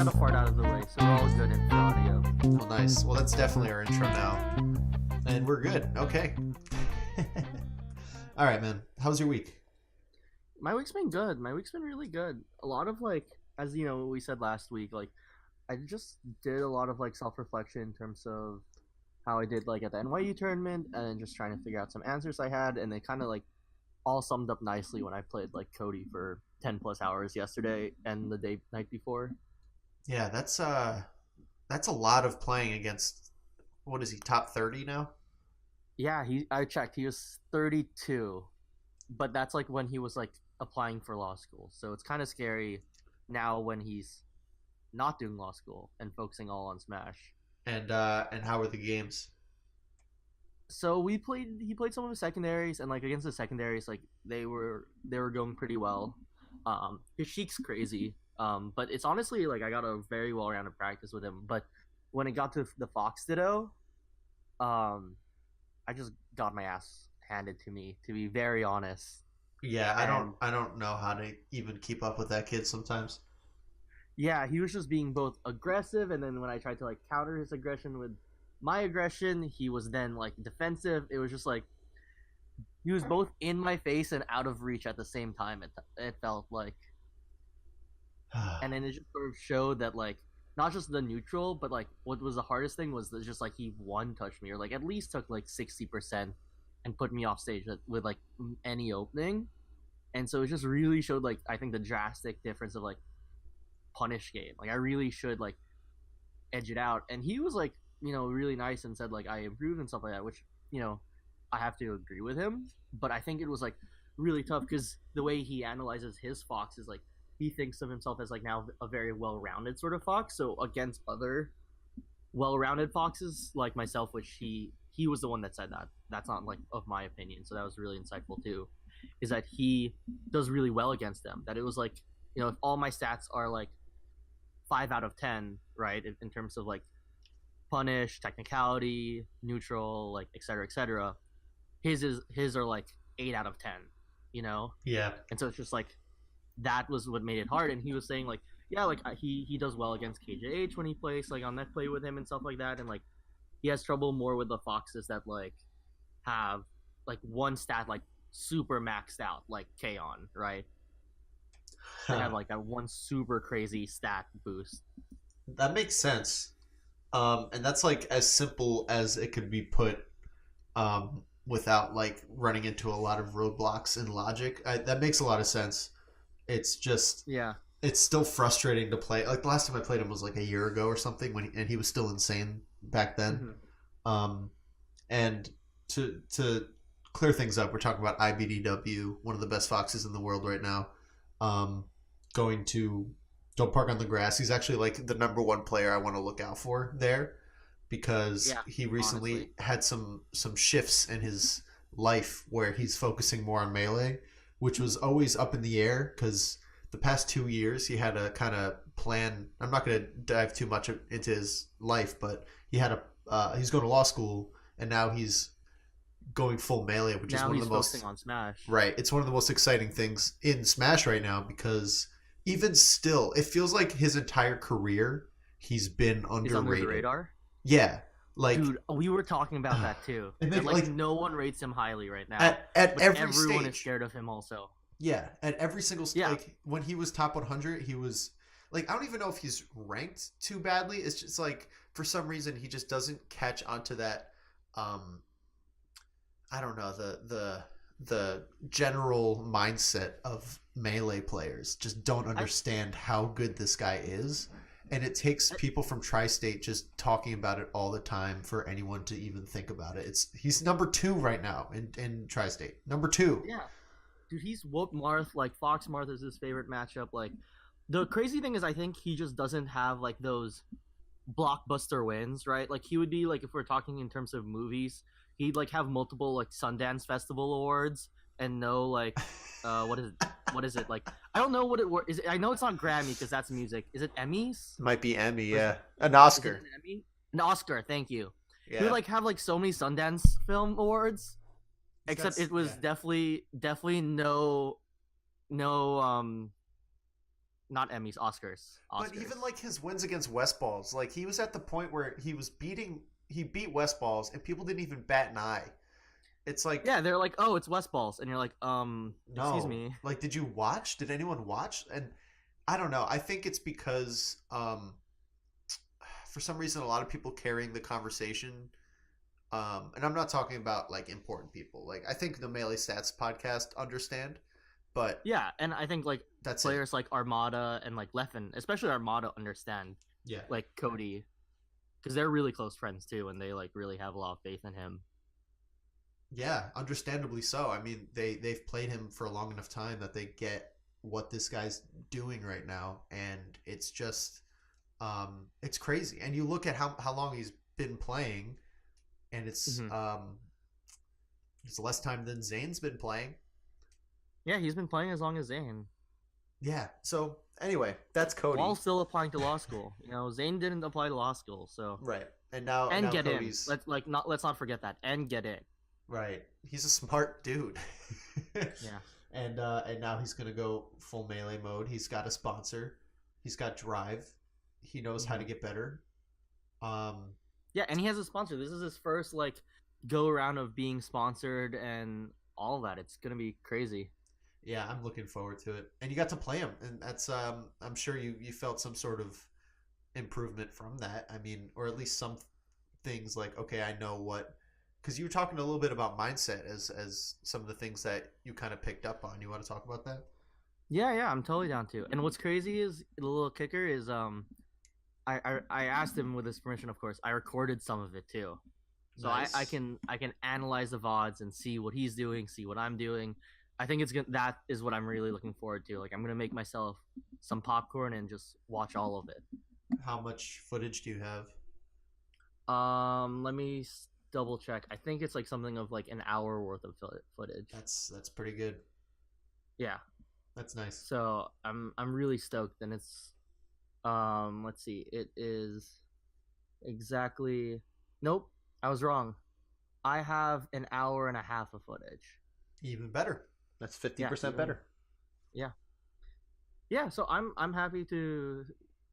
got a fart out of the way, so we're all good in audio. Well, nice. Well, that's definitely our intro now. And we're good. Okay. All right, man. How's your week? My week's been good. My week's been really good. A lot of as you know, we said last week, I just did a lot of self-reflection in terms of how I did at the NYU tournament, and then just trying to figure out some answers I had, and they kind of all summed up nicely when I played Cody for 10 plus hours yesterday and the night before. Yeah, that's a lot of playing against. What is he, top 30 now? Yeah, I checked. He was 32, but that's when he was applying for law school. So it's kind of scary now when he's not doing law school and focusing all on Smash. And how were the games? So he played some of the secondaries, and against the secondaries, they were going pretty well. His Sheik's crazy. But it's honestly I got a very well rounded practice with him. But when it got to the Fox Ditto, I just got my ass handed to me, to be very honest. Yeah, I don't know how to even keep up with that kid sometimes. Yeah, he was just being both aggressive, and then when I tried to counter his aggression with my aggression, he was then defensive. It was just he was both in my face and out of reach at the same time. It felt like, and then it just sort of showed that not just the neutral, but what was the hardest thing was that just he one touched me, or at least took 60% and put me off stage with any opening. And so it just really showed I think the drastic difference of punish game. I really should edge it out. And he was really nice and said I improved and stuff like that, which I have to agree with him. But I think it was really tough because the way he analyzes his Fox is he thinks of himself as now a very well-rounded sort of Fox. So against other well-rounded Foxes like myself, which he was the one that said that. That's not of my opinion. So that was really insightful too, is that he does really well against them. That it was if all my stats are 5 out of 10, right, in terms of punish, technicality, neutral, et cetera, his are 8 out of 10, Yeah. And so it's just that was what made it hard. And he was saying he does well against KJH when he plays on net play with him and stuff like that, and he has trouble more with the Foxes that have one stat super maxed out Kaon, right? They have that one super crazy stat boost. That makes sense. And that's as simple as it could be put, without running into a lot of roadblocks in logic. That makes a lot of sense. It's just, yeah, it's still frustrating to play. The last time I played him was a year ago or something, and he was still insane back then. Mm-hmm. And to clear things up, we're talking about IBDW, one of the best Foxes in the world right now. Going to Don't Park on the Grass. He's actually the number one player I want to look out for there, because he recently had some shifts in his life where he's focusing more on melee, which was always up in the air because the past 2 years he had a kind of plan. I'm not going to dive too much into his life, but he had he's going to law school, and now he's going full melee, which is one of the most focusing on Smash. Right, it's one of the most exciting things in Smash right now, because even still, it feels like his entire career he's been underrated. He's under the radar. Yeah, dude, we were talking about that too. And then, no one rates him highly right now. At every everyone stage. Is scared of him also. Yeah, at every single stage. When he was top 100, he was I don't even know if he's ranked too badly. It's just for some reason he just doesn't catch onto that. I don't know, the general mindset of melee players just don't understand how good this guy is, and it takes people from Tri-State just talking about it all the time for anyone to even think about it. He's number 2 right now in Tri-State. Number 2. Yeah, dude, he's whooped Marth. Fox Marth is his favorite matchup. The crazy thing is, I think he just doesn't have those blockbuster wins, right? He would be if we're talking in terms of movies, he'd have multiple Sundance Festival awards and no what is it I don't know what it is. I know it's not Grammy because that's music. Is it Emmys? Might be Emmy, yeah. An Oscar. An Emmy? An Oscar, thank you. Yeah. He would have so many Sundance Film Awards, except it was definitely no not Emmys, Oscars. But even like his wins against West Balls, like he was at the point where he beat West Balls and people didn't even bat an eye. It's like, yeah, they're like, oh, it's West Balls, and you're like, excuse no. me. Like, did you watch? Did anyone watch? And I don't know. I think it's because for some reason a lot of people carrying the conversation. And I'm not talking about like important people. Like I think the Melee Stats podcast understand, but Yeah, and I think like that's players like Armada and like Leffen, especially Armada, understand yeah. like Cody, because they're really close friends too, and they like really have a lot of faith in him. Yeah, understandably so. I mean, they've played him for a long enough time that they get what this guy's doing right now, and it's just it's crazy. And you look at how long he's been playing, and it's less time than Zane's been playing. Yeah, he's been playing as long as Zane. Yeah. So anyway, that's Cody. While still applying to law school. Zane didn't apply to law school, so right. And now get Cody's... in. Let's not forget that. And get in. Right. He's a smart dude. Yeah. And now he's gonna go full melee mode. He's got a sponsor. He's got drive. He knows how to get better. Yeah, and he has a sponsor. This is his first like go around of being sponsored and all that. It's gonna be crazy. Yeah, I'm looking forward to it. And you got to play him, and that's I'm sure you felt some sort of improvement from that. I mean, or at least some things like, okay, I know what, because you were talking a little bit about mindset as some of the things that you kind of picked up on. You want to talk about that? Yeah, I'm totally down to. And what's crazy is the little kicker is I asked him with his permission, of course. I recorded some of it too, so Nice. I can analyze the VODs and see what he's doing, see what I'm doing. I think that is what I'm really looking forward to. Like I'm gonna make myself some popcorn and just watch all of it. How much footage do you have? Let me double check. I think it's like something of like an hour worth of footage. That's pretty good. Yeah. That's nice. So I'm really stoked, and it's let's see, it is exactly, nope, I was wrong. I have an hour and a half of footage. Even better. That's 50% better. Yeah. Yeah, so I'm happy to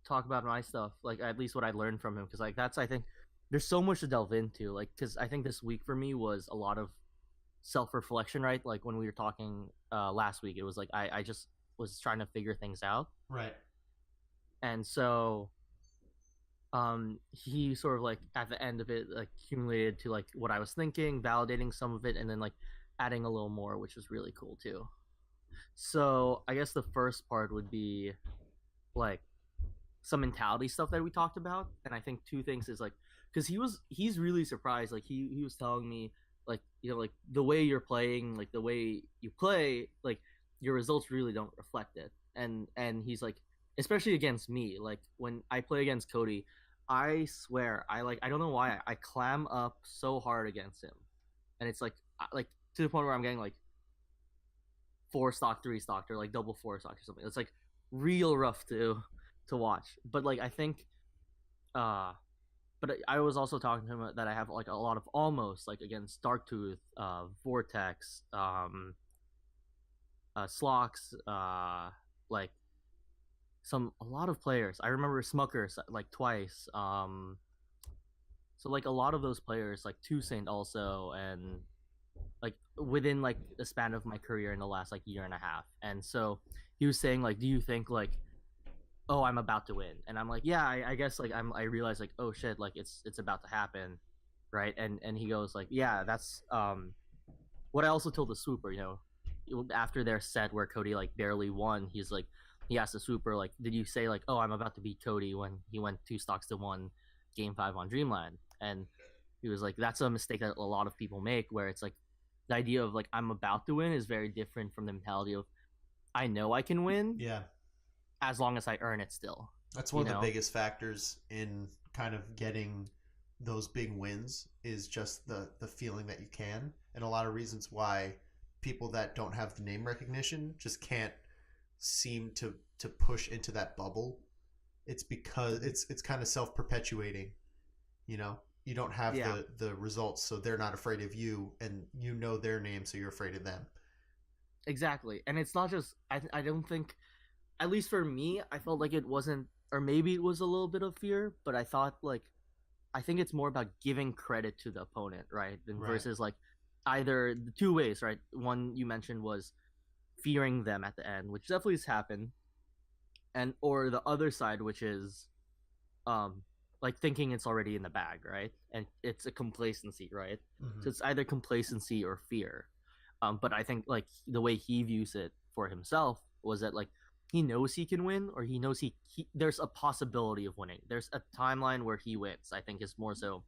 talk about my stuff, like at least what I learned from him, because like that's, I think there's so much to delve into, like because I think this week for me was a lot of self-reflection, right? Like when we were talking last week, it was like I just was trying to figure things out, right? And so he sort of like at the end of it like accumulated to like what I was thinking, validating some of it, and then like adding a little more, which was really cool too. So I guess the first part would be like some mentality stuff that we talked about, and I think two things is like, because he's really surprised, like he was telling me like, like the way you're playing, like the way you play, like your results really don't reflect it, and he's like, especially against me, like when I play against Cody, I swear I don't know why I clam up so hard against him, and it's like to the point where I'm getting like 4-stock, 3-stock, or like double 4-stock or something. It's like real rough to watch. But like I think but I was also talking to him that I have like a lot of almost, like against Darktooth, Vortex, Slox, like a lot of players. I remember Smuckers like twice. So like a lot of those players, like Toussaint also, and like within like the span of my career in the last like year and a half. And so he was saying like, do you think like, oh, I'm about to win? And I'm like, yeah, I guess like I realized like, oh shit, like it's about to happen, right? And he goes like, yeah, that's what I also told the Swooper, after their set where Cody like barely won, he's like, he asked the Swooper like, did you say like, oh, I'm about to beat Cody, when he went 2-1 game 5 on Dreamland? And he was like, that's a mistake that a lot of people make, where it's like the idea of like I'm about to win is very different from the mentality of I know I can win. Yeah. As long as I earn it still. That's one of the biggest factors in kind of getting those big wins, is just the feeling that you can. And a lot of reasons why people that don't have the name recognition just can't seem to push into that bubble. It's because it's kind of self-perpetuating. You don't have the results, so they're not afraid of you, and you know their name, so you're afraid of them. Exactly. And it's not just, I don't think at least for me, I felt like it wasn't, or maybe it was a little bit of fear, but I thought like I think it's more about giving credit to the opponent, right? Than Right. versus like either the two ways, right? One you mentioned was fearing them at the end, which definitely has happened, and or the other side, which is um like thinking it's already in the bag, right? And it's a complacency, right? So Hmm. it's either complacency or fear. But I think like the way he views it for himself was that like he knows he can win, or he knows there's a possibility of winning. There's a timeline where he wins. I think is more so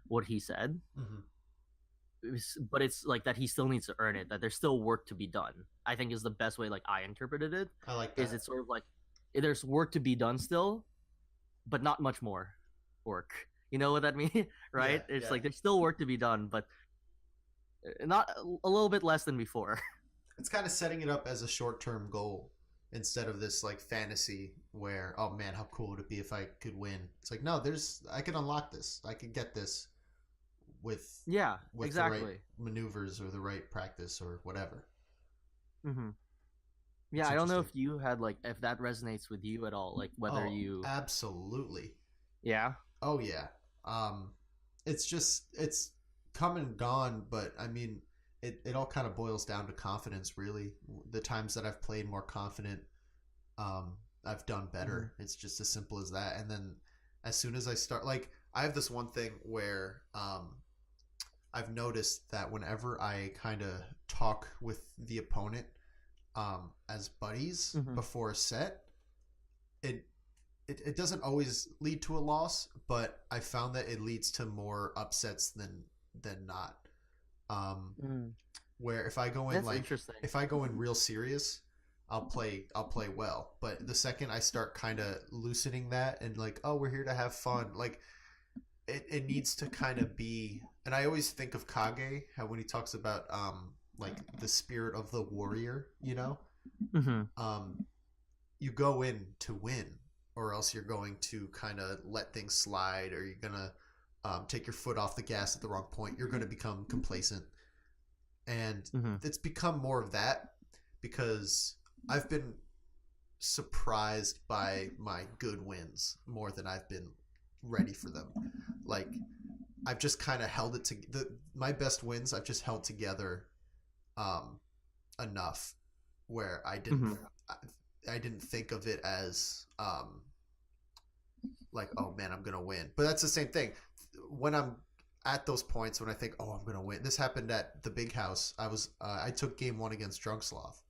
what he said. Hmm. But it's like that he still needs to earn it. That there's still work to be done. I think is the best way like I interpreted it. I like Is that. it's sort of like there's work to be done still, but not much more work. You know what that means, right? Yeah, It's yeah. like there's still work to be done, but not a little bit less than before. It's kind of setting it up as a short-term goal instead of this like fantasy where, oh man, how cool would it be if I could win? It's like, no, there's I can unlock this. I can get this with Yeah, the right exactly. maneuvers or the right practice or whatever. Hmm. Yeah, It's I don't know interesting. if you had like if that resonates with you at all, like whether Oh, you, absolutely. yeah. Oh yeah. Um, it's just it's come and gone, but I mean, it all kind of boils down to confidence, really. The times that I've played more confident, I've done Hmm. better. It's just as simple as that. And then as soon as I start, like, I have this one thing where I've noticed that whenever I kind of talk with the opponent as buddies Hmm. before a set, it it doesn't always lead to a loss, but I found that it leads to more upsets than not. Um, Mm. where if I go in That's like interesting. if I go in real serious, I'll play well. But the second I start kind of loosening that and like, oh, we're here to have fun, like it needs to kind of be. And I always think of Kage, how when he talks about like the spirit of the warrior, Hmm. um you go in to win, or else you're going to kind of let things slide, or you're gonna take your foot off the gas at the wrong point. You're going to become complacent, and Hmm. it's become more of that because I've been surprised by my good wins more than I've been ready for them. Like I've just kind of held it to my best wins. I've just held together um, enough where Hmm. I didn't think of it as like, oh man, I'm gonna win. But that's the same thing when I'm at those points when I think, oh, I'm gonna win. This happened at the big house. I took game one against Drunk Sloth,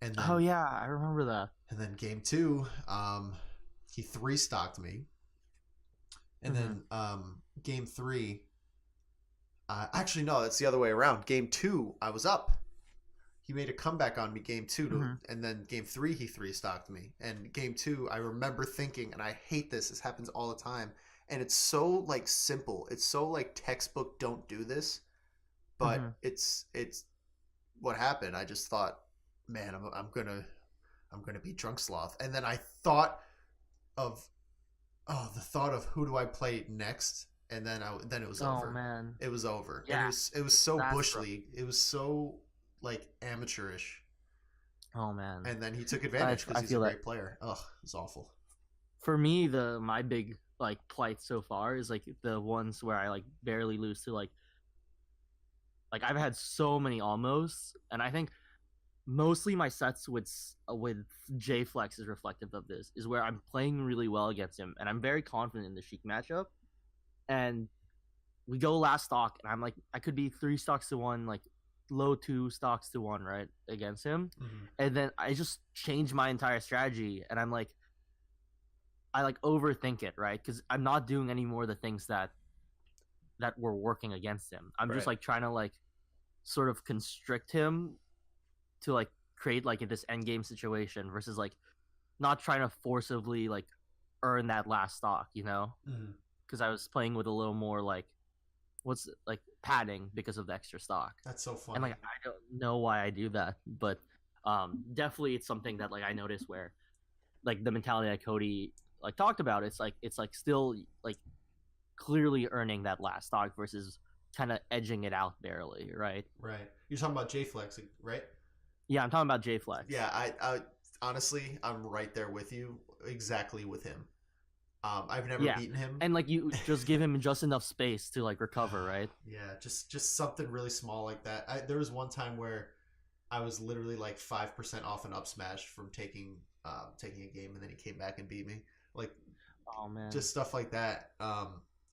and Oh then yeah, I remember that. game two, he three stocked me, and Hmm. then game three. Actually, no, it's the other way around. Game two, I was up. He made a comeback on me game two Hmm. and then game three he three stocked me. And game two, I remember thinking, and I hate this. This happens all the time, and it's so like simple. It's so like textbook. Don't do this, Hmm. but it's what happened. I just thought, man, I'm gonna be drunk sloth, and then I thought of the thought of who do I play next, and then it was Oh over. man. It was over, and Yeah, it was so that's bush rough. league. It was so like amateurish, Oh man. and then he took advantage because I he's a feel that. great player. Ugh, it's awful. For me, the my big like plight so far is like the ones where I like barely lose to like I've had so many almost, and I think mostly my sets with J Flex is reflective of this. Is where I'm playing really well against him, and I'm very confident in the Sheik matchup. And we go last stock, and I'm like, I could be 3 stocks to 1, like low 2 stocks to 1, right, against him. Mm-hmm. And then I just change my entire strategy, and I'm like, I like overthink it, right? Because I'm not doing any more of the things that were working against him. I'm just Right. like trying to like sort of constrict him to like create like this end game situation versus like not trying to forcibly like earn that last stock, you know? Mm-hmm. Because I was playing with a little more like what's like padding because of the extra stock, That's so and like funny. I don't know why I do that, but definitely it's something that like I noticed where like the mentality that Cody like talked about. It's like still like clearly earning that last stock versus kind of edging it out barely, right? Right. You're talking about J Flex, right? Yeah, I'm talking about J Yeah, Flex. honestly, I'm right there with you, exactly with him. I've never Yeah, beaten him. and like you just give him just enough space to like recover, right? Yeah, just something really small like that. There was one time where I was literally like 5% off an up smash from taking a game, and then he came back and beat me. Like Oh man. just stuff like that.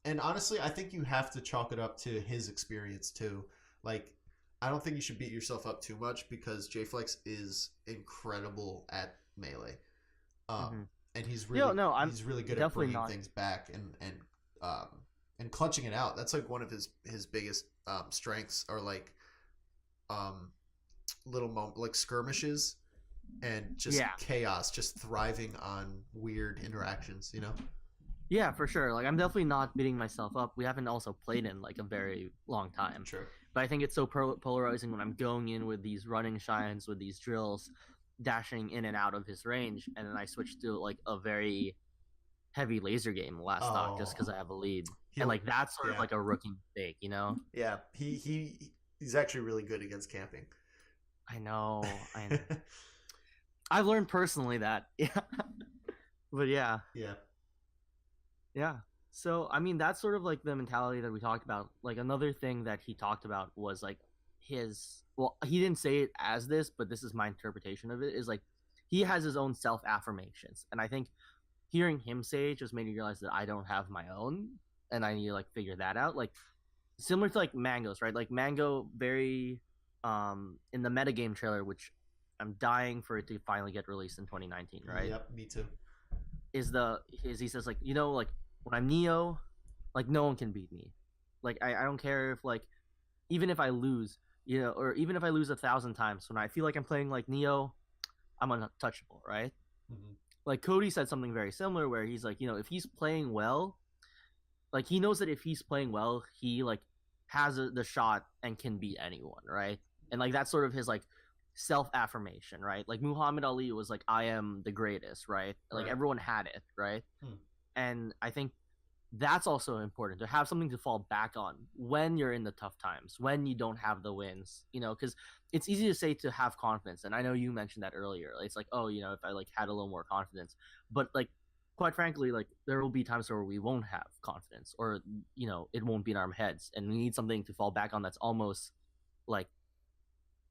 And honestly, I think you have to chalk it up to his experience too. Like, I don't think you should beat yourself up too much because JFlex is incredible at melee, Hmm. and Yo, no, I'm he's really good at definitely bringing not. things back and clutching it out. That's like one of his biggest strengths, are like um, like skirmishes and just Yeah, chaos, just thriving on weird interactions. You know. yeah, for sure. Like I'm definitely not beating myself up. We haven't also played in like a very long time, Sure. but I think it's so polarizing when I'm going in with these running shines, with these drills, dashing in and out of his range, and then I switch to like a very heavy laser game last stock just because I Oh, have a lead, and he'll like that's sort of yeah like a rookie mistake, you know? yeah he's actually really good against camping. I know, I've learned personally that, yeah, but yeah, Yeah. yeah. So I mean, that's sort of like the mentality that we talked about. Like another thing that he talked about was like his. Well, he didn't say it as this, but this is my interpretation of it. Is like he has his own self affirmations, and I think hearing him say it just made me realize that I don't have my own, and I need to like figure that out. Like similar to like Mango's, right? Like Mango, very in the metagame trailer, which I'm dying for it to finally get released in 2019, right? Yep, me too. Is he says like like when I'm Neo, like no one can beat me. Like I don't care if like even if I lose, or even if I lose 1,000 times, when I feel like I'm playing like Neo, I'm untouchable, right? Hmm. Like Cody said something very similar where he's like, if he's playing well, like he knows that if he's playing well, he like has the shot and can beat anyone, right? And like that's sort of his like self affirmation, right? Like Muhammad Ali was like, I am the greatest, right? Like Right. everyone had it, right? Hmm. And I think that's also important to have something to fall back on when you're in the tough times, when you don't have the wins, because it's easy to say to have confidence. And I know you mentioned that earlier. It's like, oh, if I like had a little more confidence, but like, quite frankly, like there will be times where we won't have confidence or, it won't be in our heads and we need something to fall back on that's almost like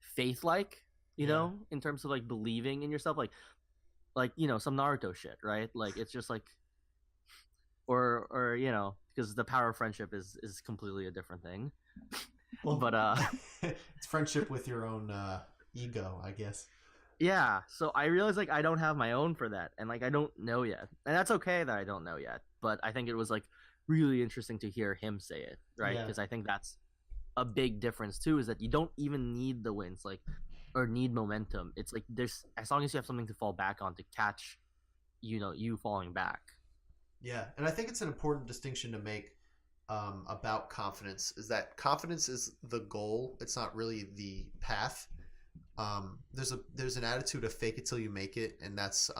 faith like, Yeah. in terms of like believing in yourself, like, some Naruto shit, right? Like it's just like or because the power of friendship is completely a different thing. Well, But it's friendship with your own ego, I guess. yeah, so I realized like I don't have my own for that, and like I don't know yet, and that's okay that I don't know yet. But I think it was like really interesting to hear him say it, right? Yeah. Because I think that's a big difference too, is that you don't even need the wins, like, or need momentum. It's like there's as long as you have something to fall back on to catch, you falling back. Yeah, and I think it's an important distinction to make about confidence. Is that confidence is the goal? It's not really the path. There's an attitude of fake it till you make it, and that's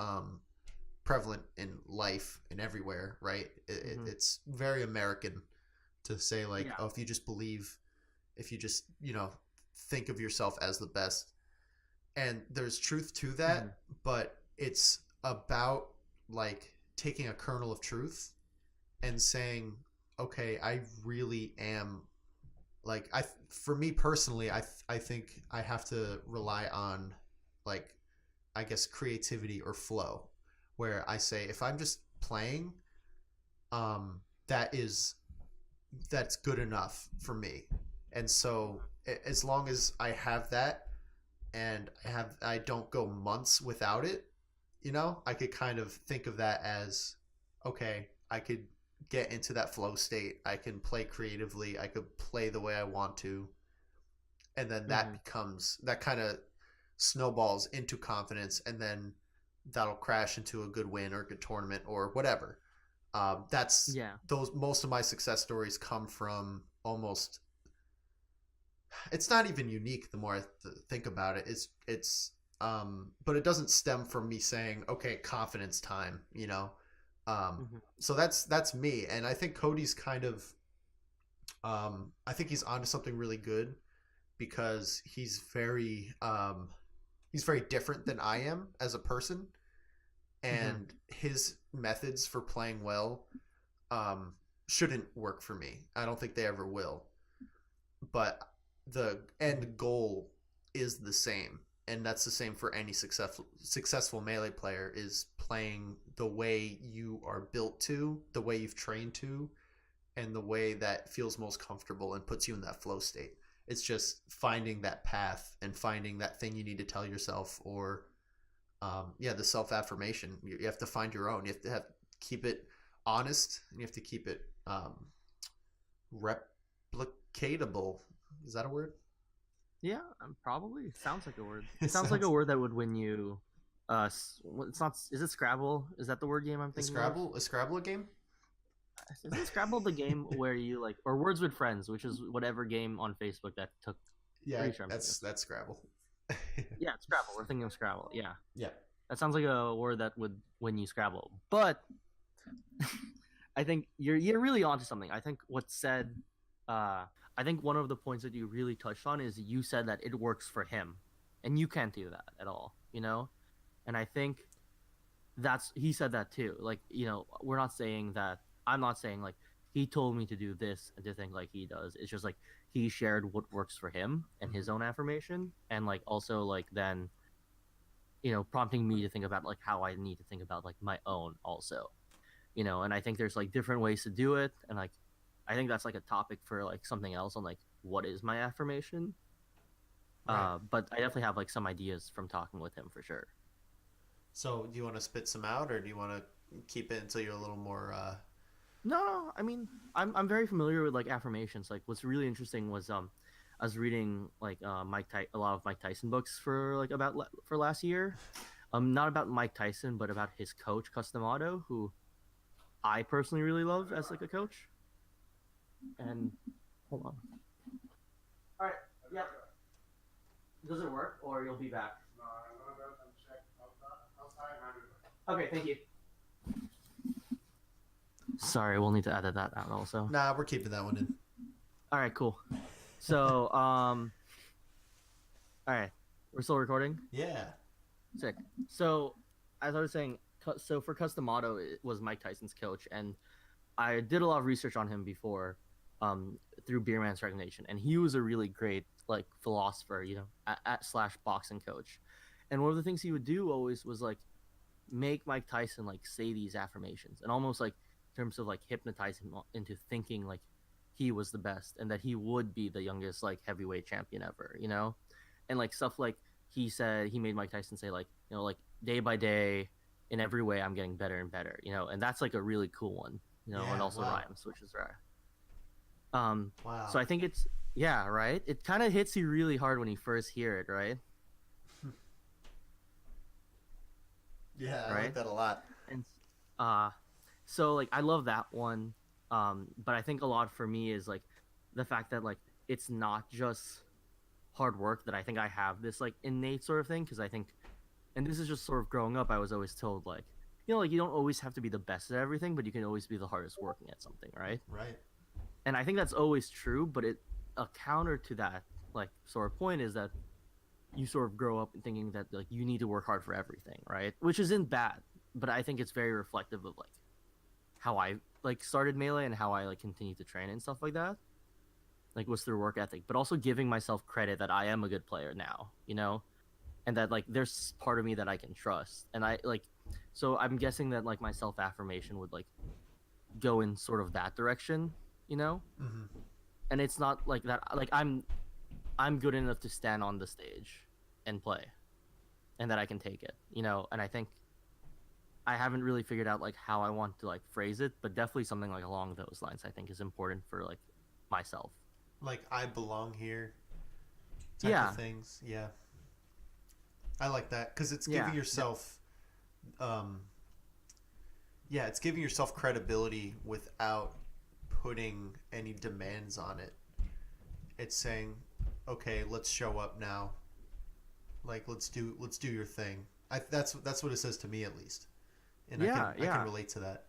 prevalent in life and everywhere, right? Hmm. It's very American to say like, Yeah. oh, if you just believe, if you just think of yourself as the best, and there's truth to Hmm. that, but it's about like taking a kernel of truth and saying, okay, I really am like I for me personally, I think I have to rely on like I guess creativity or flow, where I say if I'm just playing, that is that's good enough for me. And so as long as I have that and I don't go months without it, I could kind of think of that as okay, I could get into that flow state. I can play creatively. I could play the way I want to. And then that Hmm. becomes that kind of snowballs into confidence, and then that'll crash into a good win or a good tournament or whatever. That's Yeah. those most of my success stories come from almost. It's not even unique. The more I think about it, but it doesn't stem from me saying, "Okay, confidence time." Hmm. So that's me, and I think Cody's kind of. I think he's onto something really good because he's very he's very different than I am as a person, Hmm. and his methods for playing well um, shouldn't work for me. I don't think they ever will. But the end goal is the same, and that's the same for any successful melee player, is playing the way you are built to, the way you've trained to, and the way that feels most comfortable and puts you in that flow state. It's just finding that path and finding that thing you need to tell yourself, or the self affirmation. You have to find your own. You have to keep it honest, and you have to keep it replicatable. Is that a word? Yeah, probably. It sounds like a word. It It sounds like a sounds. word that would win you. It's not. Is it Scrabble? Is that the word game I'm Is thinking of? Scrabble a game? Isn't Scrabble the game where you like, or Words with Friends, which is whatever game on Facebook that took? Yeah, Pretty sure I'm thinking of. that's Scrabble. Yeah, it's Scrabble. We're thinking of Scrabble. Yeah, Yeah. that sounds like a word that would win you Scrabble. But I think you're really onto something. I think what's said. Uh, I think one of the points that you really touched on is you said that it works for him, and you can't do that at all. And I think that's he said that too. Like, we're not saying that. I'm not saying like he told me to do this and to think like he does. It's just like he shared what works for him and his Hmm. own affirmation, and like also like then prompting me to think about like how I need to think about like my own also. And I think there's like different ways to do it, and like I think that's like a topic for like something else on like what is my affirmation. Right. But I definitely have like some ideas from talking with him for sure. So, do you want to spit some out, or do you want to keep it until you're a little more? No, no, I mean, I'm very familiar with like affirmations. Like, what's really interesting was I was reading like a lot of Mike Tyson books for like for last year. Not about Mike Tyson, but about his coach Customato, who I personally really love as like a coach. And hold on. All right. Yeah. Does it work, or you'll be back? Okay, thank you. Sorry, we'll need to edit that out also. Nah, we're keeping that one in. All right, cool. So, all right, we're still recording. Yeah. Sick. So, as I was saying, so for Customato, it was Mike Tyson's coach, and I did a lot of research on him before, through Beerman's recommendation, and he was a really great like philosopher, at slash boxing coach. And one of the things he would do always was like make Mike Tyson like say these affirmations, and almost like in terms of like hypnotize him into thinking like he was the best and that he would be the youngest like heavyweight champion ever. And like stuff like he said he made Mike Tyson say like like day by day in every way I'm getting better and better. And that's like a really cool one, and Yeah. also Wow. rhymes, which is rare. Um, so Wow. I think it's yeah, right. It kind of hits you really hard when you first hear it, right? Yeah, I like Right. that a lot. And uh, so like I love that one. But I think a lot for me is like the fact that like it's not just hard work, that I think I have this like innate sort of thing, because I think, and this is just sort of growing up, I was always told like like you don't always have to be the best at everything, but you can always be the hardest working at something, right? Right. And I think that's always true, but a counter to that like sort of point is that you sort of grow up thinking that like you need to work hard for everything, right? Which isn't bad, but I think it's very reflective of like how I like started melee and how I like continue to train and stuff like that. Like what's their work ethic, but also giving myself credit that I am a good player now, and that like there's part of me that I can trust. And I like so I'm guessing that like my self affirmation would like go in sort of that direction, you know? Hmm. And it's not like that like I'm good enough to stand on the stage and play, and that I can take it. And I think I haven't really figured out like how I want to like phrase it, but definitely something like along those lines I think is important for like myself. Like I belong here, type of Yeah, things. Yeah, I like that because it's yeah, giving yourself, um, yeah, it's giving yourself credibility without putting any demands on it. It's saying, okay, let's show up now. Like let's do your thing. That's what it says to me at least, and yeah, I can yeah, relate to that.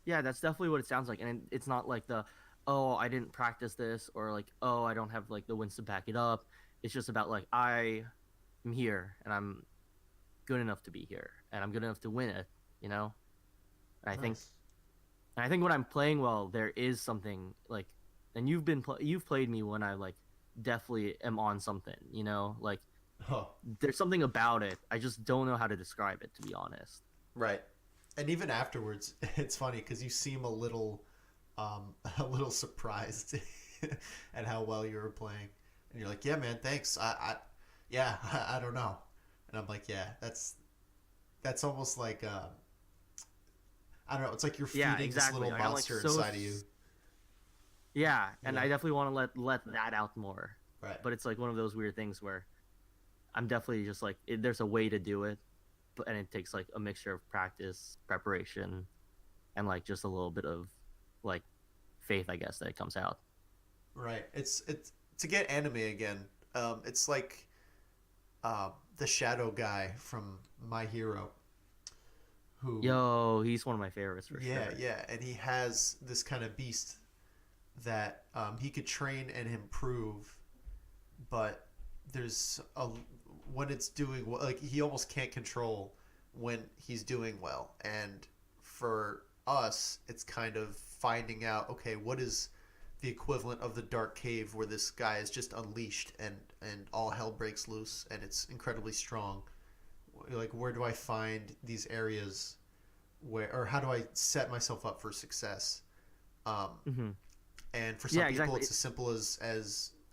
yeah. That's definitely what it sounds like, and it's not like the oh I didn't practice this, or like oh I don't have like the wins to back it up. It's just about like I I'm here and I'm good enough to be here and I'm good enough to win it, you know? And Nice. I think when I'm playing well, there is something like, and you've played me when I like definitely am on something, you know? Like Oh, there's something about it. I just don't know how to describe it, to be honest. right. And even afterwards, it's funny because you seem a little, a little surprised at how well you were playing, and you're like, "Yeah, man, thanks. Yeah, I don't know," and I'm like, "Yeah, that's almost like, I don't know. It's like you're Yeah, feeding this exactly. little Like I'm like monster inside of you." yeah, and Yeah. I definitely want to let that out more. Right. But it's like one of those weird things where I'm definitely just like there's a way to do it, but and it takes like a mixture of practice, preparation, and like just a little bit of like faith, I guess, that it comes out. Right. It's to get anime again. It's like the shadow guy from My Hero, who, Yo, he's one of my favorites for yeah, sure. yeah, and he has this kind of beast that he could train and improve, but there's a when it's doing well, like he almost can't control when he's doing well, and for us, it's kind of finding out, okay, what is the equivalent of the dark cave where this guy is just unleashed and all hell breaks loose and it's incredibly strong. Like, where do I find these areas where, or how do I set myself up for success? Um, Hmm. and for some Yeah, people, exactly. it's as simple as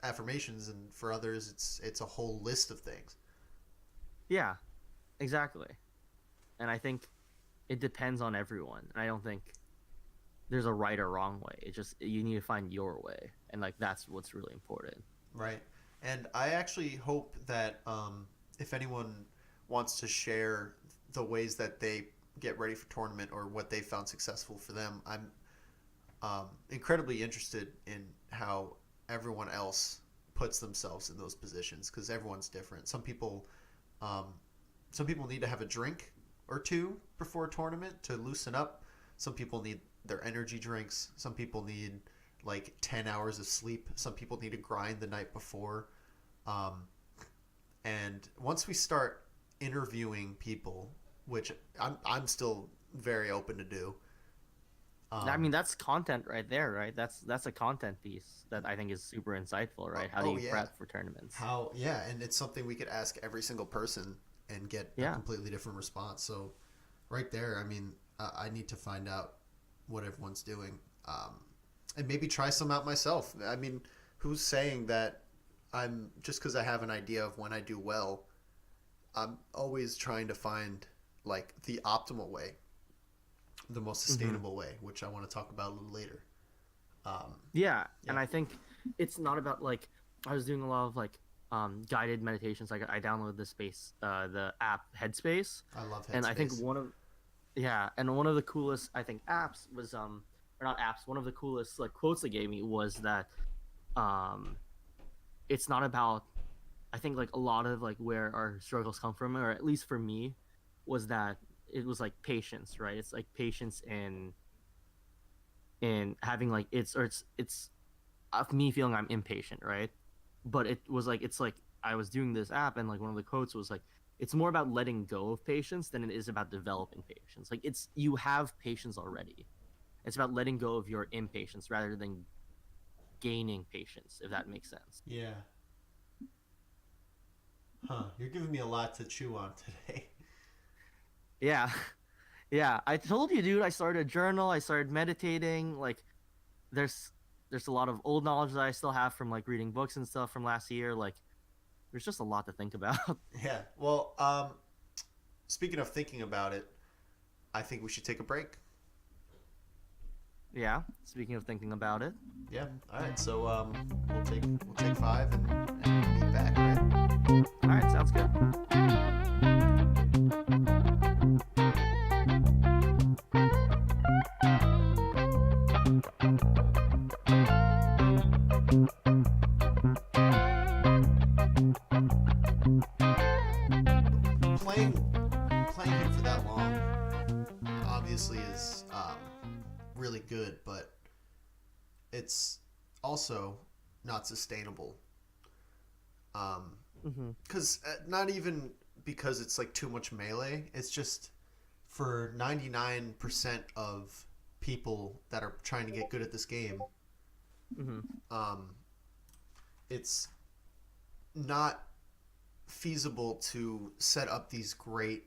affirmations, and for others, it's a whole list of things. Yeah, exactly. And I think it depends on everyone. And I don't think there's a right or wrong way. It just you need to find your way, and like that's what's really important. Right. And I actually hope that if anyone wants to share the ways that they get ready for tournament or what they found successful for them, I'm incredibly interested in how everyone else puts themselves in those positions because everyone's different. Um, some people need to have a drink or two before a tournament to loosen up. Some people need their energy drinks. Some people need like 10 hours of sleep. Some people need to grind the night before. Um, and once we start interviewing people, which I'm still very open to do. I Um, mean, that's content right there, right? That's a content piece that I think is super insightful, right? How do oh you yeah, prep for tournaments? how yeah, and it's something we could ask every single person and get a Yeah. completely different response. So right there, I mean, I need to find out what everyone's doing, and maybe try some out myself. I mean, who's saying that I'm just because I have an idea of when I do well? I'm always trying to find like the optimal way, the most Hmm. sustainable way, which I want to talk about a little later. Um, Yeah, yeah, and I think it's not about like I was doing a lot of like guided meditations. Like I downloaded the app Headspace, I love and I think Headspace. one of the coolest I think apps was or not apps. One of the coolest like quotes they gave me was that um it's not about I think like a lot of like where our struggles come from, or at least for me, was that it was like patience, right? It's like patience in having like it's of me feeling I'm impatient, right? But it was like it's like I was doing this app and like one of the quotes was like it's more about letting go of patience than it is about developing patience. Like it's you have patience already. It's about letting go of your impatience rather than gaining patience, if that makes sense. Yeah. Huh. You're giving me a lot to chew on today. Yeah. Yeah, I told you, dude, I started a journal, I started meditating, like there's there's a lot of old knowledge that I still have from like reading books and stuff from last year. Like there's just a lot to think about. Yeah. Well, speaking of thinking about it, I think we should take a break. Yeah, speaking of thinking about it. Yeah. All right. So we'll take five and be back. All right. All right, sounds good. Playing playing him for that long obviously is really good, but it's also not sustainable. Um, Mhm. Because not even because it's like too much melee. It's just for 99% of people that are trying to get good at this game, Mhm. um, it's not feasible to set up these great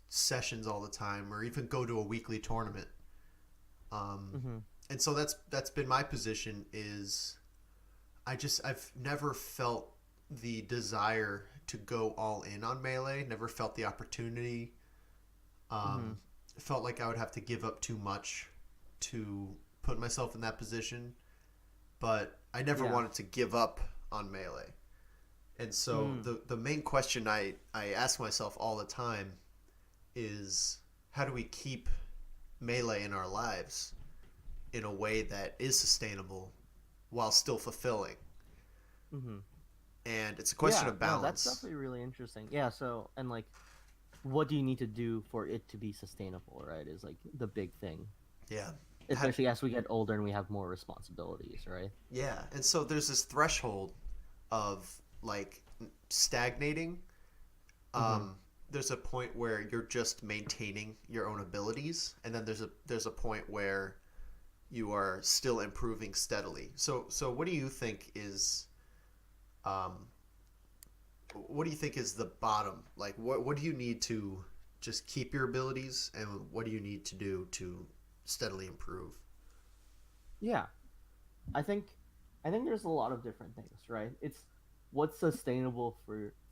sessions all the time or even go to a weekly tournament. Um, Mhm. and so that's been my position is I've never felt the desire to go all in on melee. Never felt the opportunity. Mhm. Um, felt like I would have to give up too much to put myself in that position. But I never Yeah. wanted to give up on melee. And so Mm. the main question I ask myself all the time is how do we keep melee in our lives in a way that is sustainable while still fulfilling? Mhm. And it's a question Yeah. of No, that's balance. definitely really interesting. Yeah. So, and like, what do you need to do for it to be sustainable? Right? Is like the big thing, Yeah. How, especially as we get older and we have more responsibilities. Right? yeah. And so there's this threshold of like stagnating. Mhm. Um, there's a point where you're just maintaining your own abilities, and then there's a point where you are still improving steadily. So um, what do you think is the bottom? Like what do you need to just keep your abilities, and what do you need to do to steadily improve? Yeah. I think I think there's a lot of different things, right? It's what's sustainable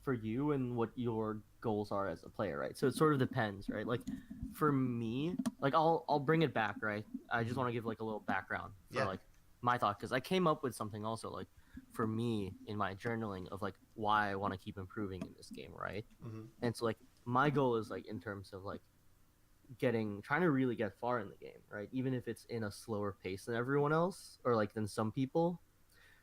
for you and what your goals are as a player, right? So it sort of depends, right? Like for me, like I'll bring it back, right? I just Mm-hmm. want to give like a little background for Yeah. like my thought because I came up with something also like for me in my journaling of like why I want to keep improving in this game, right? Mm-hmm. And so like my goal is like in terms of like getting trying to really get far in the game, right? Even if it's in a slower pace than everyone else or like than some people,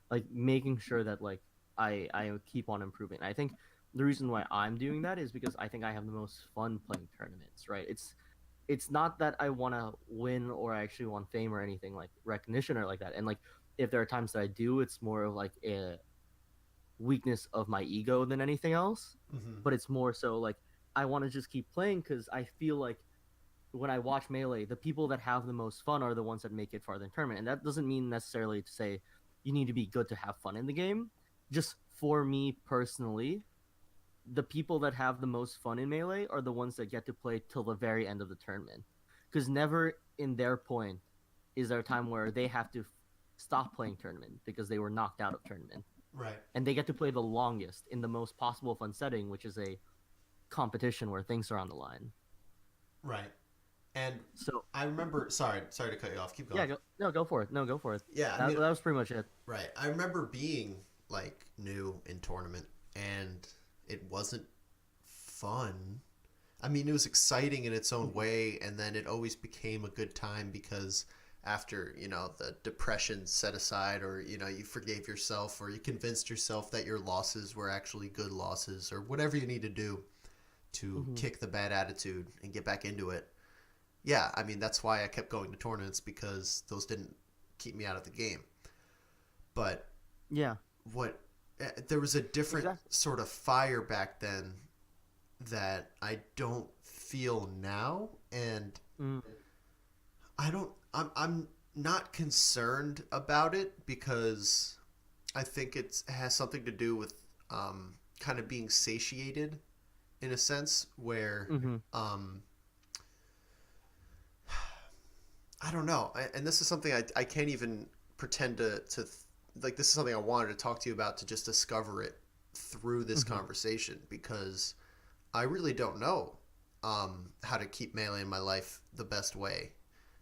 like making sure that like I keep on improving. I think the reason why I'm doing that is because I think I have the most fun playing tournaments, right? It's not that I want to win or I actually want fame or anything like recognition or like that. And like if there are times that I do, it's more of like a weakness of my ego than anything else. Mm-hmm. But it's more so like I want to just keep playing because I feel like when I watch Melee, the people that have the most fun are the ones that make it farther in tournament. And that doesn't mean necessarily to say you need to be good to have fun in the game. Just for me personally, the people that have the most fun in Melee are the ones that get to play till the very end of the tournament. Because never in their point is there a time where they have to stop playing tournament because they were knocked out of tournament. Right. And they get to play the longest in the most possible fun setting, which is a competition where things are on the line. Right. And So I remember. Sorry to cut you off. Keep yeah, going. no, go for it. No, go for it. Yeah. I That mean, was pretty much it. right. I remember being like new in tournament, and it wasn't fun. I mean, it was exciting in its own way, and then it always became a good time because after, the depression set aside, or, you forgave yourself, or you convinced yourself that your losses were actually good losses, or whatever you need to do to Hmm. kick the bad attitude and get back into it. Yeah, I mean, that's why I kept going to tournaments because those didn't keep me out of the game. But Yeah, what there was a different exactly. sort of fire back then that I don't feel now, and Mm, I'm not concerned about it because I think it has something to do with kind of being satiated in a sense where mm-hmm. um, I don't know, and this is something I can't even pretend to like. This is something I wanted to talk to you about to just discover it through this Mm-hmm. conversation because I really don't know how to keep melee in my life the best way,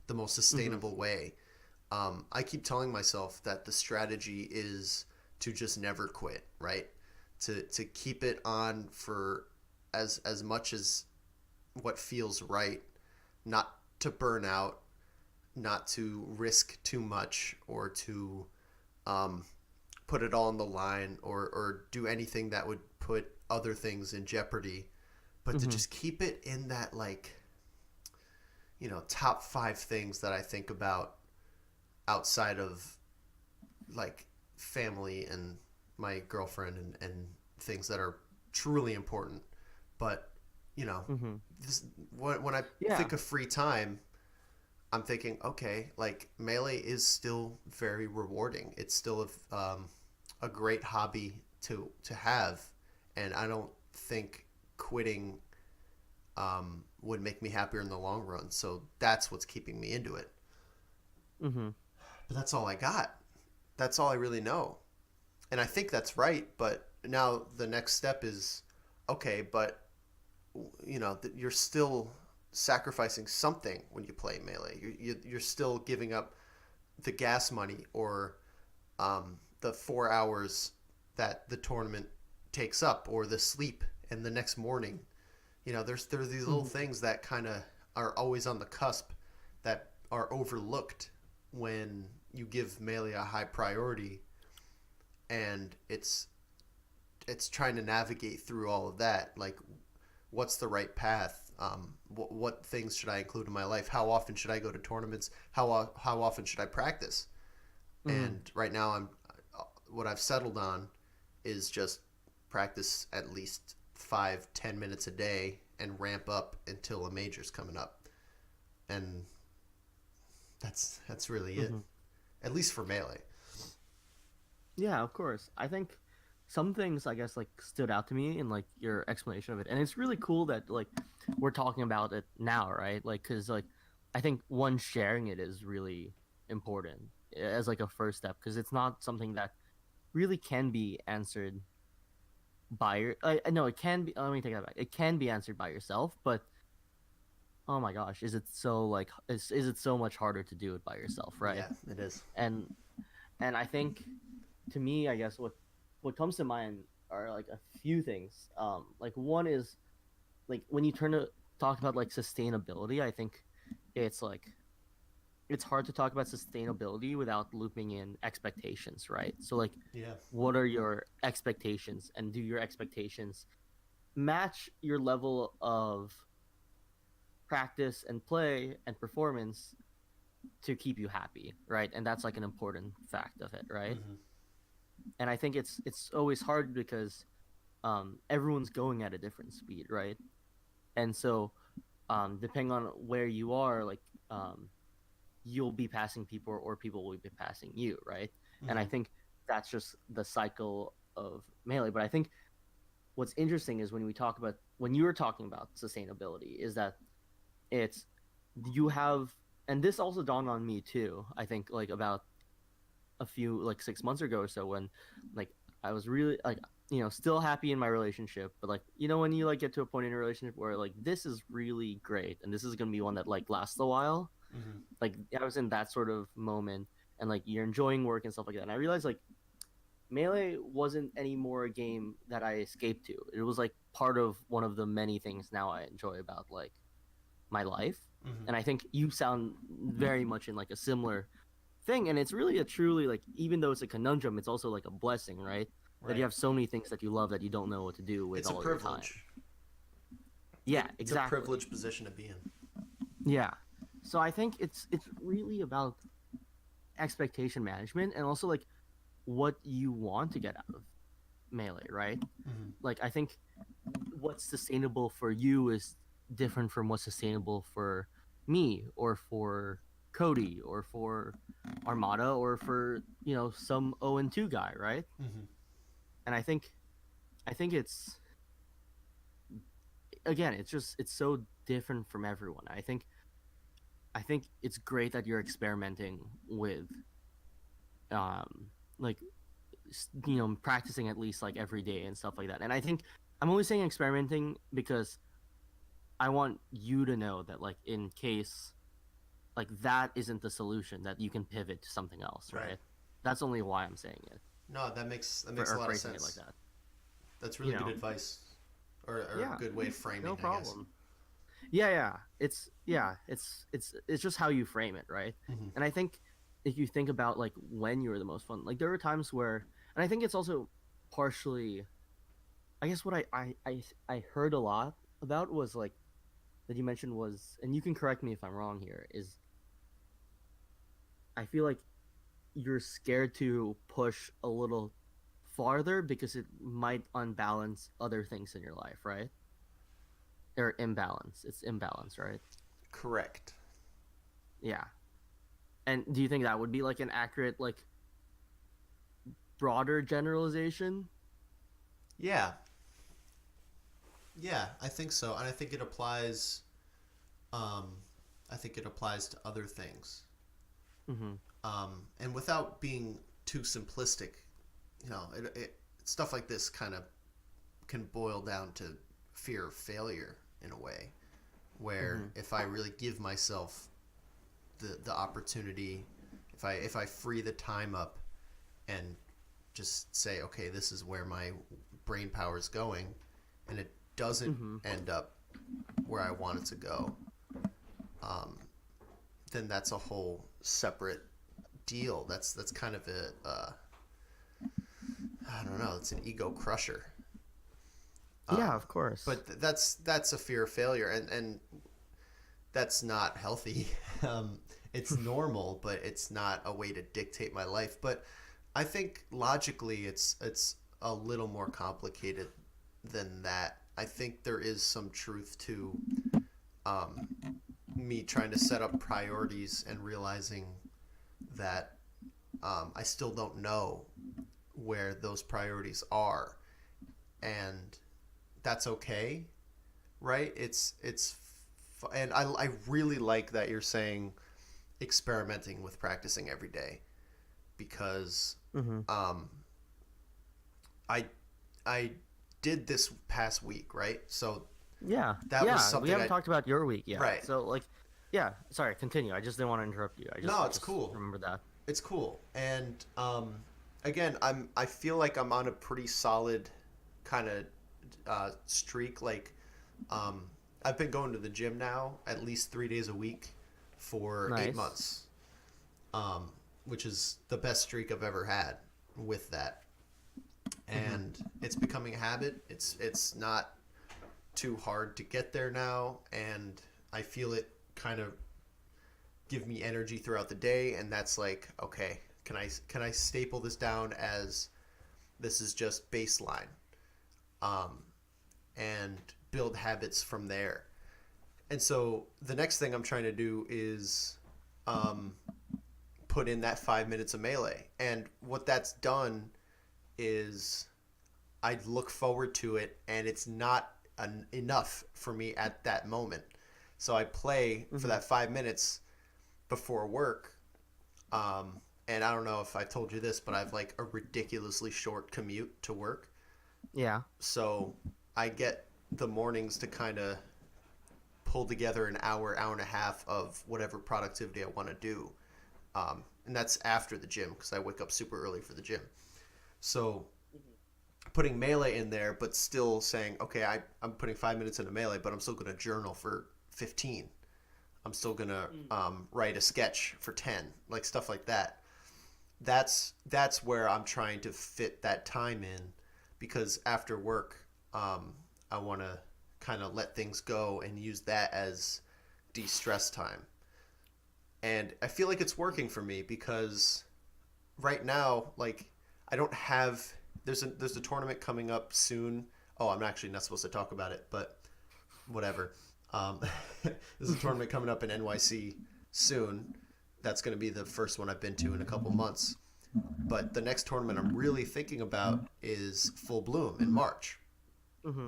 the most Mm-hmm. sustainable way. I keep telling myself that the strategy is to just never quit, right? To keep it on for as much as what feels right, not to burn out, not to risk too much, or to um, put it all on the line, or do anything that would put other things in jeopardy, but to Mm-hmm. just keep it in that like top five things that I think about outside of like family and my girlfriend and things that are truly important. But you know, Mm-hmm. this, when I Yeah. think of free time, I'm thinking, okay, like melee is still very rewarding. It's still a great hobby to have, and I don't think quitting would make me happier in the long run. So that's what's keeping me into it. Mm-hmm. But that's all I got. That's all I really know. And I think that's right. But now the next step is, okay, but you're still sacrificing something when you play melee. You're still giving up the gas money or the 4 hours that the tournament takes up, or the sleep and the next morning. There's these little Mm-hmm. things that kind of are always on the cusp that are overlooked when you give melee a high priority, and it's trying to navigate through all of that. Like, what's the right path? What things should I include in my life? How often should I go to tournaments? How often should I practice? Mm-hmm. And right now, what I've settled on is just practice at least 5-10 minutes a day and ramp up until a major's coming up. And that's really it, Mm-hmm. at least for melee. Yeah, of course. I think some things I guess like stood out to me in like your explanation of it, and it's really cool that like we're talking about it now, right? Like, because like I think one sharing it is really important as like a first step because it's not something that really can be answered by your. I know it can be. Let me take that back. It can be answered by yourself, but oh my gosh, is it so like is it so much harder to do it by yourself, right? Yeah, it is. And and I think to me, I guess what comes to mind are like a few things. Like one is like when you turn to talk about like sustainability, I think it's like it's hard to talk about sustainability without looping in expectations, right? So like, Yeah. what are your expectations, and do your expectations match your level of practice and play and performance to keep you happy, right? And that's like an important fact of it, right? Hmm. And I think it's always hard because everyone's going at a different speed, right? And so depending on where you are, like um, you'll be passing people or people will be passing you, right? And I Hmm. think that's just the cycle of melee. But I think what's interesting is when you were talking about sustainability is that it's you have, and this also dawned on me too. I think like about a few like 6 months ago or so when like I was really like still happy in my relationship, but like when you like get to a point in a relationship where like this is really great and this is gonna be one that like lasts a while, Hmm. like I was in that sort of moment and like you're enjoying work and stuff like that, and I realized like melee wasn't anymore a game that I escaped to. It was like part of one of the many things now I enjoy about like my life. Hmm. And I think you sound very much in like a similar thing, and it's really a truly like, even though it's a conundrum, it's also like a blessing, right? That you Right. have so many things that you love that you don't know what to do with It's a all your time. privilege. Yeah, It's a exactly. privileged position to be in. Yeah. So I think it's really about expectation management and also like what you want to get out of melee, right? Hmm. Like I think what's sustainable for you is different from what's sustainable for me or for Cody or for Armada or for some 0-2 guy, right? Hmm. And I think it's again, it's so different from everyone. I think it's great that you're experimenting with um like practicing at least like every day and stuff like that. And I think I'm only saying experimenting because I want you to know that like in case like that isn't the solution, that you can pivot to something else, Right. right? That's only why I'm saying it, No, that makes a or lot of phrasing it like sense. that. That's You really good know? advice, or a Yeah, good way of framing, no I guess. problem. Yeah, it's just how you frame it, right? Hmm. And I think if you think about like when you were the most fun, like there were times where, and I think it's also partially, I guess what I heard a lot about was like that you mentioned was, and you can correct me if I'm wrong here, is I feel like you're scared to push a little farther because it might unbalance other things in your life, right? Or imbalance. It's imbalance, right? Correct. Yeah. And do you think that would be like an accurate, like broader generalization? Yeah. Yeah, I think so. And I think it applies um I think it applies to other things. Mm-hmm. And without being too simplistic, stuff like this kind of can boil down to fear of failure in a way, where Mm-hmm. if I really give myself the opportunity, if I free the time up and just say, okay, this is where my brain power is going, and it doesn't Mm-hmm. end up where I want it to go, um, then that's a whole separate deal. That's kind of I don't know. It's an ego crusher. Yeah, Um, of course. but that's a fear of failure, and that's not healthy. It's normal, but it's not a way to dictate my life. But I think logically, it's a little more complicated than that. I think there is some truth to um, me trying to set up priorities and realizing that I still don't know where those priorities are, and that's okay, right? And I really like that you're saying experimenting with practicing every day, because Mm-hmm. um, I I did this past week, right? So Yeah, that was yeah. We something haven't I talked about your week yet, right. so like, yeah. Sorry, continue. I just didn't want to interrupt you. I No, just it's just cool. remember that. It's cool. And again, I feel like I'm on a pretty solid kind of streak. Like um, I've been going to the gym now at least 3 days a week for eight Nice. months, um, which is the best streak I've ever had with that. Mm-hmm. And it's becoming a habit. It's not too hard to get there now, and I feel it kind of give me energy throughout the day, and that's like, okay, can I staple this down as this is just baseline, um, and build habits from there. And so the next thing I'm trying to do is um, put in that 5 minutes of melee, and what that's done is I look forward to it, and it's not enough for me at that moment. So I play for Mm-hmm. that 5 minutes before work. And I don't know if I told you this, but I've like a ridiculously short commute to work. Yeah. So I get the mornings to kind of pull together an hour, hour and a half of whatever productivity I want to do. And that's after the gym because I wake up super early for the gym. So putting melee in there, but still saying, okay, I'm putting 5 minutes into melee, but I'm still going to journal for 15. I'm still going to write a sketch for 10, like stuff like that. That's where I'm trying to fit that time in, because after work, I want to kind of let things go and use that as de-stress time. And I feel like it's working for me because right now, like, I don't have there's a tournament coming up soon. Oh, I'm actually not supposed to talk about it, but whatever. Um, there's a tournament coming up in NYC soon. That's going to be the first one I've been to in a couple months. But the next tournament I'm really thinking about is Full Bloom in March. Mm-hmm.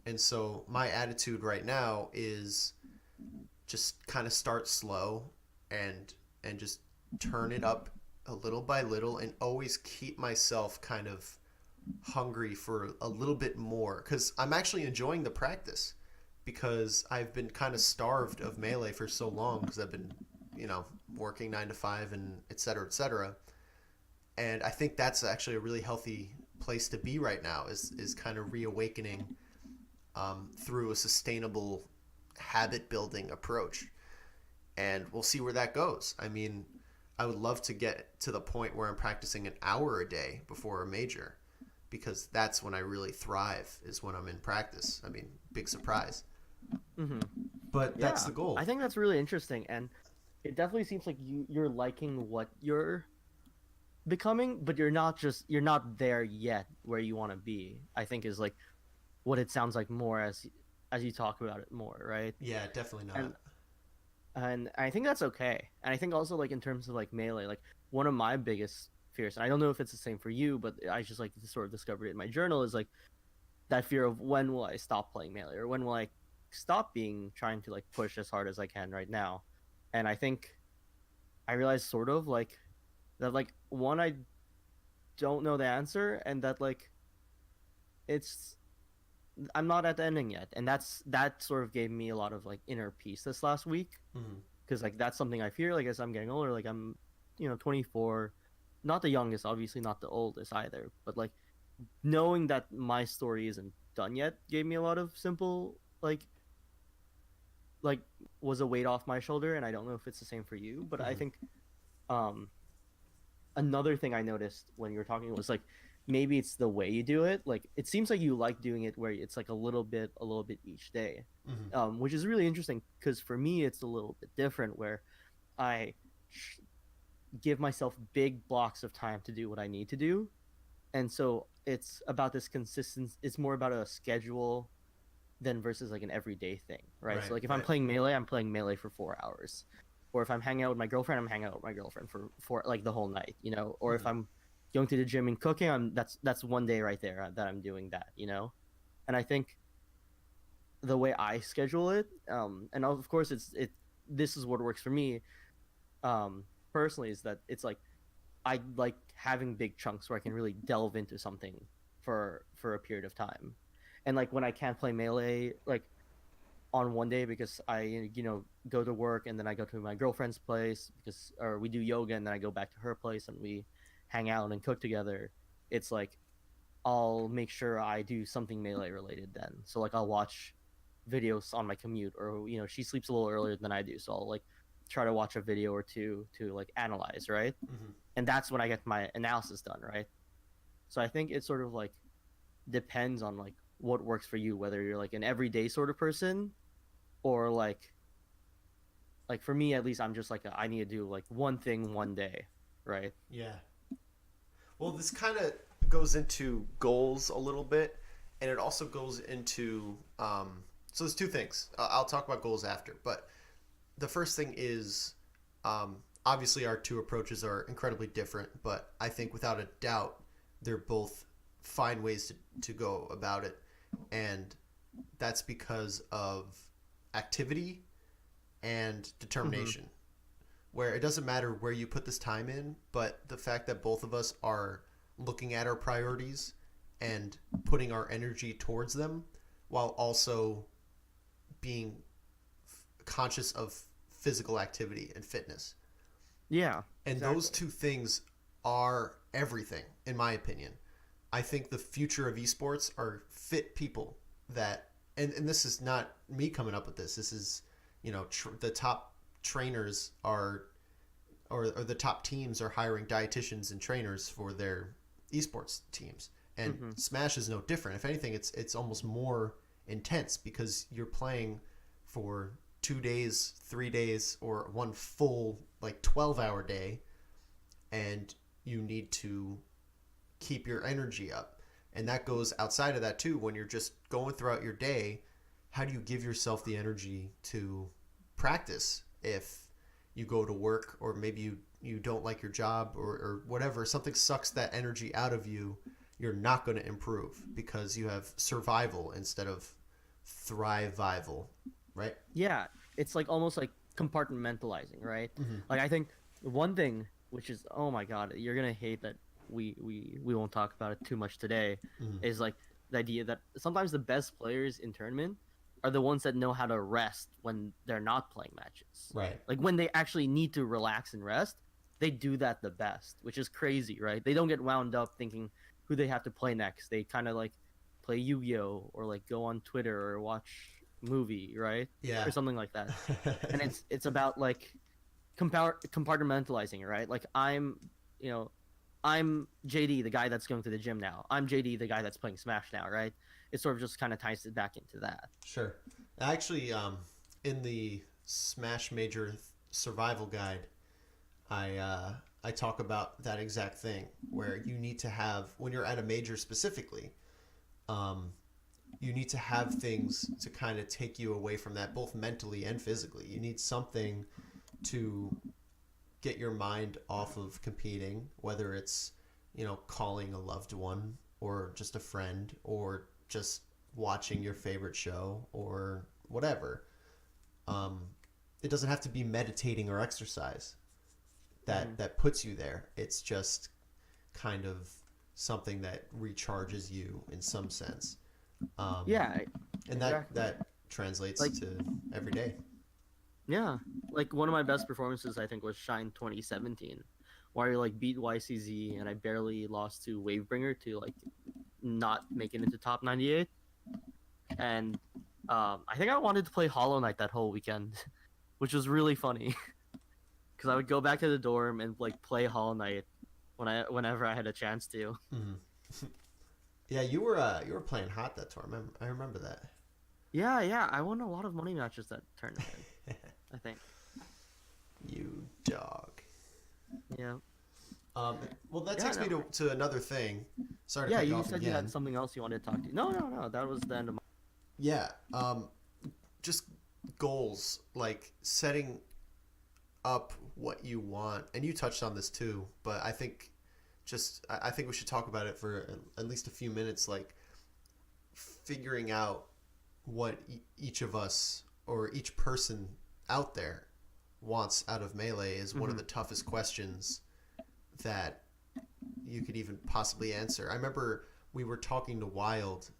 And so my attitude right now is just kind of start slow and just turn it up a little by little, and always keep myself kind of hungry for a little bit more, because I'm actually enjoying the practice, because I've been kind of starved of melee for so long because I've been working 9 to 5 and et cetera, et cetera. And I think that's actually a really healthy place to be right now, is kind of reawakening through a sustainable habit building approach. And we'll see where that goes. I mean, I would love to get to the point where I'm practicing an hour a day before a major, because that's when I really thrive, is when I'm in practice. I mean, big surprise. Mm-hmm. But that's Yeah, the goal. I think that's really interesting, and it definitely seems like you're liking what you're becoming, but you're not there yet where you want to be. I think is like what it sounds like more as you talk about it more, right? Yeah, definitely And not. I think that's okay. And I think also like in terms of like melee, like one of my biggest fears, and I don't know if it's the same for you, but I just like sort of discovered it in my journal is like that fear of when will I stop playing melee or when will I stop being trying to like push as hard as I can right now. And I think I realized sort of like that like one I don't know the answer and that like it's I'm not at the ending yet. And that sort of gave me a lot of like inner peace this last week Hmm. because like that's something I fear like as I'm getting older like I'm 24, not the youngest, obviously not the oldest either, but like knowing that my story isn't done yet gave me a lot of simple like was a weight off my shoulder. And I don't know if it's the same for you, but I Hmm. think um another thing I noticed when you were talking was like maybe it's the way you do it. Like it seems like you like doing it where it's like a little bit each day, Hmm. which is really interesting because for me it's a little bit different where I give myself big blocks of time to do what I need to do, and so it's about this consistency. It's more about a schedule than versus like an everyday thing, right? So Right, like if I'm right. playing melee, I'm playing melee for 4 hours, or if I'm hanging out with my girlfriend, I'm hanging out with my girlfriend for like the whole night, or if Hmm. I'm going to the gym and cooking, that's one day right there that I'm doing that. And I think the way I schedule it, and of course this is what works for me, personally, is that it's like I like having big chunks where I can really delve into something for a period of time. And like when I can't play melee like on one day because I go to work and then I go to my girlfriend's place because or we do yoga and then I go back to her place and we hang out and cook together. It's like I'll make sure I do something melee related then. So like I'll watch videos on my commute or she sleeps a little earlier than I do, so I'll like try to watch a video or two to like analyze, right? Hmm. And that's when I get my analysis done, right? So I think it sort of like depends on like what works for you, whether you're like an everyday sort of person or like for me at least I'm just like I need to do like one thing one day, right? Yeah. Well, this kind of goes into goals a little bit, and it also goes into so there's two things. I'll talk about goals after, but the first thing is obviously our two approaches are incredibly different, but I think without a doubt they're both fine ways to go about it, and that's because of activity and Mm-hmm. determination. Where it doesn't matter where you put this time in, but the fact that both of us are looking at our priorities and putting our energy towards them while also being conscious of physical activity and fitness. Yeah, And those exactly. two things are everything, in my opinion. I think the future of esports are fit people that, and this is not me coming up with this. This is, the top trainers are or the top teams are hiring dietitians and trainers for their esports teams. And Mm-hmm. Smash is no different. If anything, it's almost more intense because you're playing for 2 days, 3 days, or one full like 12-hour day, and you need to keep your energy up. And that goes outside of that too. When you're just going throughout your day, how do you give yourself the energy to practice if you go to work or maybe you don't like your job or whatever, something sucks that energy out of you, you're not going to improve because you have survival instead of thrivival, right? Yeah, it's like almost like compartmentalizing, right? Mm-hmm. Like I think one thing which is, oh my god, you're gonna hate that we won't talk about it too much today, Mm-hmm. is like the idea that sometimes the best players in tournament are the ones that know how to rest when they're not playing matches. Right. Like when they actually need to relax and rest, they do that the best, which is crazy, right? They don't get wound up thinking who they have to play next. They kind of like play Yu-Gi-Oh or like go on Twitter or watch movie, right? Yeah. Or something like that. And it's about like compartmentalizing, right? Like you know, I'm JD, the guy that's going to the gym now. I'm JD, the guy that's playing Smash now, right? It sort of just kind of ties it back into that. Sure. Actually, in the Smash Major Survival Guide, I I talk about that exact thing where you need to have, when you're at a major specifically, um, you need to have things to kind of take you away from that, both mentally and physically. You need something to get your mind off of competing, whether it's, calling a loved one or just a friend or just watching your favorite show or whatever. Um, it doesn't have to be meditating or exercise that puts you there. It's just kind of something that recharges you in some sense. Yeah, And that translates like to every day. yeah, like one of my best performances I think was Shine 2017, where I like beat YCZ and I barely lost to Wavebringer to like not make it into top 98. And I think I wanted to play Hollow Knight that whole weekend, which was really funny because I would go back to the dorm and like play Hollow Knight whenever I had a chance to. Hmm. Yeah, you were playing hot that tournament. I remember that. Yeah, I won a lot of money matches that tournament, I think. You dog. Yeah. Well, that Yeah, takes me no. to another thing. Sorry to Yeah, cut you you off said you again. had something else you wanted to talk to. No. That was the end of my. Yeah, just goals, like setting up what you want. And you touched on this too, but I think I think we should talk about it for at least a few minutes, like figuring out what each of us or each person out there wants out of Melee is one of the toughest questions that you could even possibly answer. I remember we were talking to Wild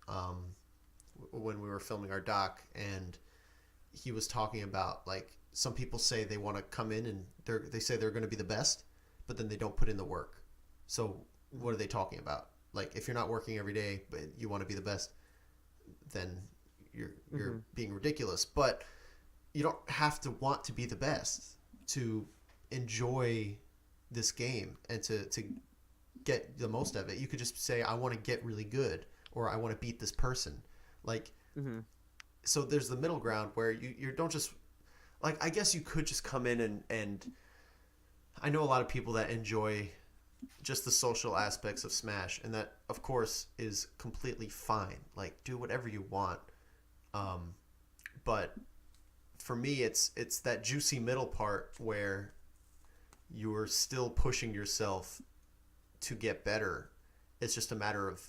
when we were filming our doc, and he was talking about like some people say they want to come in and they say they're going to be the best, but then they don't put in the work. So what are they talking about? Like if you're not working every day but you want to be the best, then you're being ridiculous. But you don't have to want to be the best to enjoy this game and to get the most of it. You could just say I want to get really good or I want to beat this person. Like so there's the middle ground where you don't just like, I guess you could just come in and I know a lot of people that enjoy just the social aspects of Smash, and that of course is completely fine. Like do whatever you want. But for me it's that juicy middle part where you're still pushing yourself to get better. It's just a matter of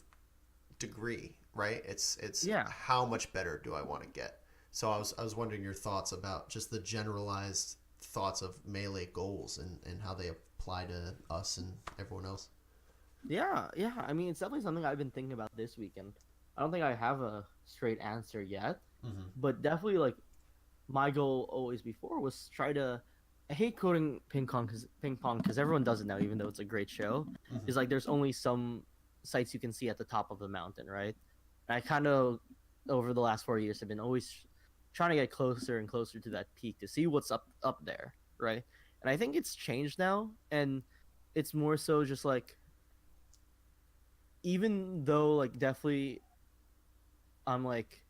degree, right? It's Yeah. how much better do I want to get? So I was wondering your thoughts about just the generalized thoughts of Melee goals and how they apply to us and everyone else. Yeah. I mean, it's definitely something I've been thinking about this weekend. I don't think I have a straight answer yet, but definitely like my goal always before was try to. I hate quoting ping pong because everyone does it now, even though it's a great show. Is like there's only some sites you can see at the top of the mountain, right? And I kind of over the last 4 years have been always trying to get closer and closer to that peak to see what's up there, right? And I think it's changed now, and it's more so just like even though like definitely I'm like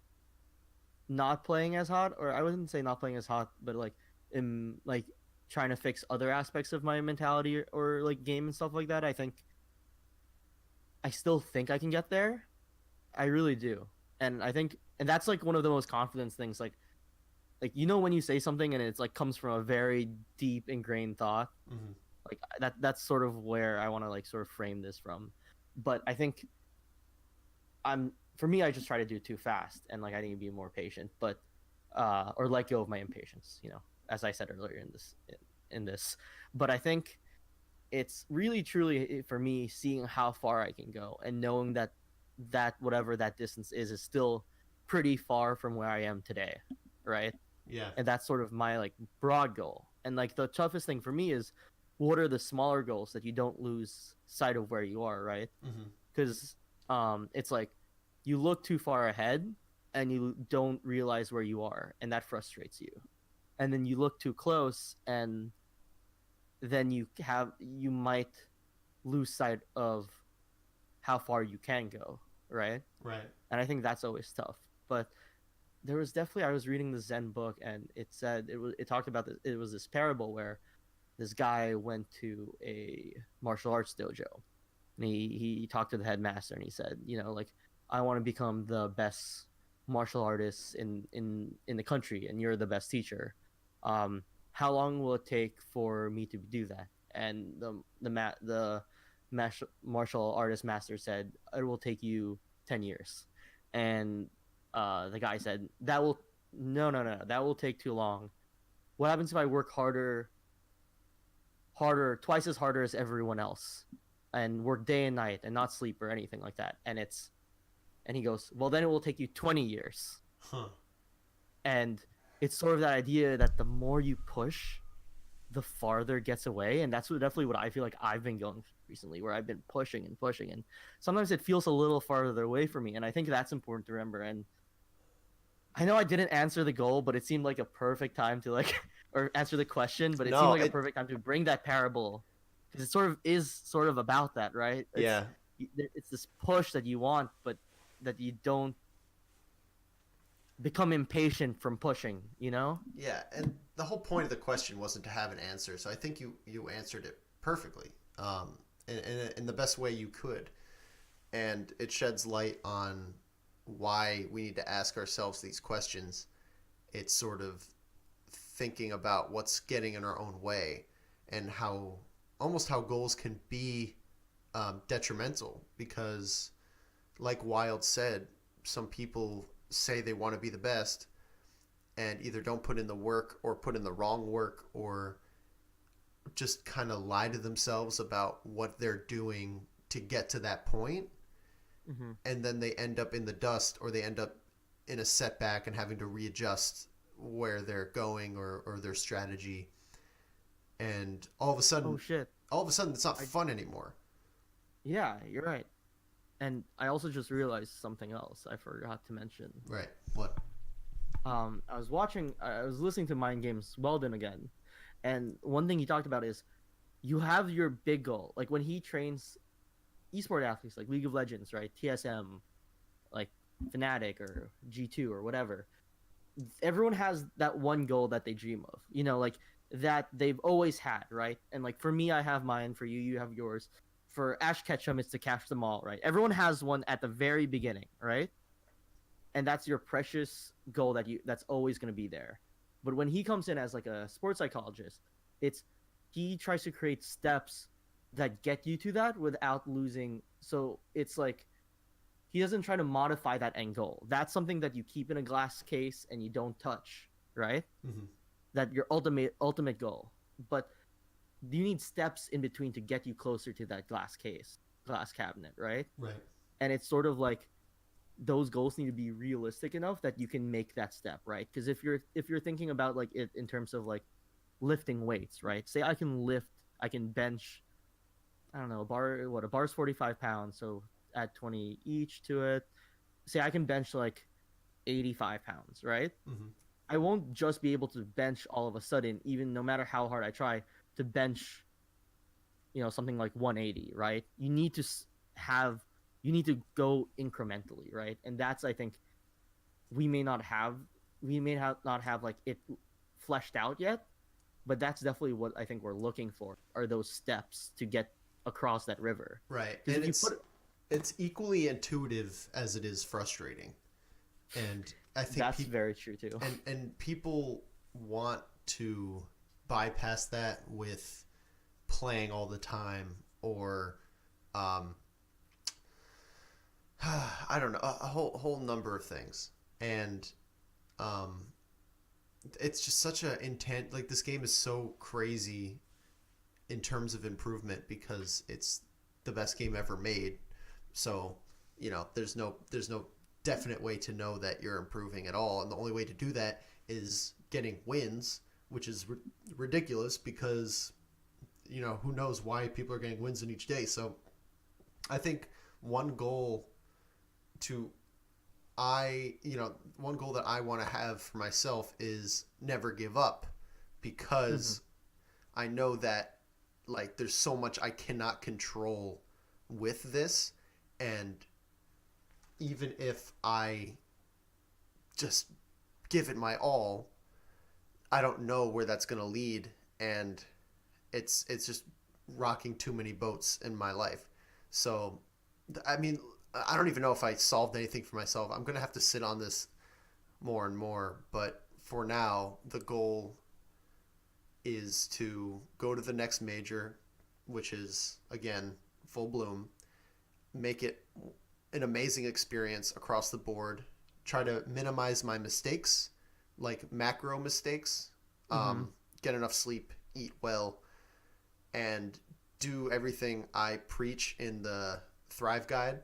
not playing as hot, or I wouldn't say not playing as hot, but like am like trying to fix other aspects of my mentality or like game and stuff like that. I think I still think I can get there. I really do. And I think and that's like one of the most confidence things like when you say something and it's like comes from a very deep ingrained thought. Like that's sort of where I want to like sort of frame this from. But I think for me I just try to do it too fast and like I need to be more patient, but or let go of my impatience, as I said earlier in this. But I think it's really truly for me seeing how far I can go and knowing that whatever that distance is still pretty far from where I am today, right? Yeah. And that's sort of my like broad goal. And like the toughest thing for me is what are the smaller goals that you don't lose sight of where you are, right? Because it's like you look too far ahead and you don't realize where you are, and that frustrates you. And then you look too close and then you might lose sight of how far you can go, right? Right. And I think that's always tough. But there was definitely I was reading the Zen book and it said it talked about it was this parable where this guy went to a martial arts dojo, and he talked to the headmaster, and he said, like, I want to become the best martial artist in the country, and you're the best teacher. How long will it take for me to do that? And the martial artist master said it will take you 10 years. And the guy said that will no, that will take too long. What happens if I work harder, twice as harder as everyone else, and work day and night and not sleep or anything like that? And he goes, well, then it will take you 20 years. Huh. And it's sort of that idea that the more you push, the farther it gets away. And that's definitely what I feel like I've been going recently, where I've been pushing and pushing, and sometimes it feels a little farther away from me. And I think that's important to remember. And I know I didn't answer the goal, but it seemed like a perfect time to or answer the question, but it seemed like a perfect time to bring that parable, because it sort of about that, right? It's this push that you want, but that you don't become impatient from pushing, Yeah, and the whole point of the question wasn't to have an answer, so I think you answered it perfectly, in the best way you could, and it sheds light on why we need to ask ourselves these questions. It's sort of thinking about what's getting in our own way, and how goals can be detrimental, because, like Wild said, some people say they want to be the best and either don't put in the work or put in the wrong work, or just kind of lie to themselves about what they're doing to get to that point. Mm-hmm. And then they end up in the dust, or they end up in a setback and having to readjust where they're going, or their strategy. And all of a sudden, it's not fun anymore. Yeah, you're right. And I also just realized something else I forgot to mention. Right. What? I was listening to Mind Games Weldon again, and one thing he talked about is you have your big goal. Like when he trains esport athletes like League of Legends, right? TSM, like Fnatic or G2 or whatever. Everyone has that one goal that they dream of, like that they've always had, right? And like for me, I have mine. For you, you have yours. For Ash Ketchum, it's to catch them all, right? Everyone has one at the very beginning, right? And that's your precious goal that's always going to be there. But when he comes in as like a sports psychologist, he tries to create steps that get you to that without losing. So it's like he doesn't try to modify that end goal. That's something that you keep in a glass case and you don't touch, right? Mm-hmm. That your ultimate goal. But you need steps in between to get you closer to that glass cabinet, right? Right. And it's sort of like those goals need to be realistic enough that you can make that step, right? Because if you're thinking about like it in terms of like lifting weights, right? Say I can bench, I don't know, a bar's 45 pounds, so add 20 each to it. Say I can bench like 85 pounds, right? Mm-hmm. I won't just be able to bench all of a sudden, even no matter how hard I try to bench, something like 180, right? You need to go incrementally, right? And that's, I think, we may not have like it fleshed out yet, but that's definitely what I think we're looking for, are those steps to get across that river. Right. And it's equally intuitive as it is frustrating. And I think that's very true too. And people want to bypass that with playing all the time, or I don't know, a whole number of things. And it's just such a intent, like this game is so crazy in terms of improvement, because it's the best game ever made. So, there's no definite way to know that you're improving at all, and the only way to do that is getting wins, which is ridiculous, because who knows why people are getting wins in each day. So I think one goal that I want to have for myself is never give up, because I know that like there's so much I cannot control with this, and even if I just give it my all, I don't know where that's going to lead. And it's just rocking too many boats in my life. So, I mean, I don't even know if I solved anything for myself. I'm gonna have to sit on this more and more, but for now, the goal is to go to the next major, which is again full bloom, make it an amazing experience across the board, try to minimize my mistakes, like macro mistakes, Mm-hmm. get enough sleep, eat well, and do everything I preach in the Thrive Guide,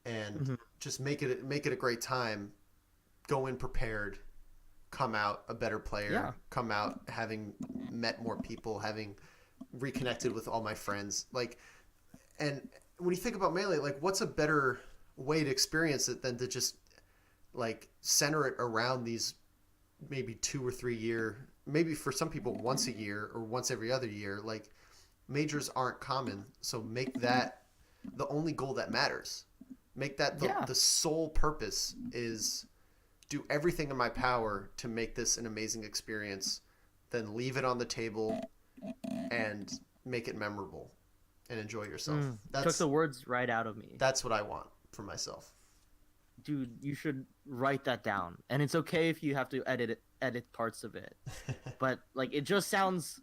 and Mm-hmm. just make it a great time. Go in prepared, come out a better player, Yeah. come out having met more people, having reconnected with all my friends. Like, and when you think about Melee, like, what's a better way to experience it than to just like center it around these maybe 2 or 3 year, maybe for some people once a year or once every other year. Like, majors aren't common, so make that the only goal that matters. Make that Yeah. the sole purpose is do everything in my power to make this an amazing experience, then leave it on the table and make it memorable and enjoy yourself. Took the words right out of me. That's what I want for myself. Dude, you should write that down. And it's okay if you have to edit parts of it. But like it sounds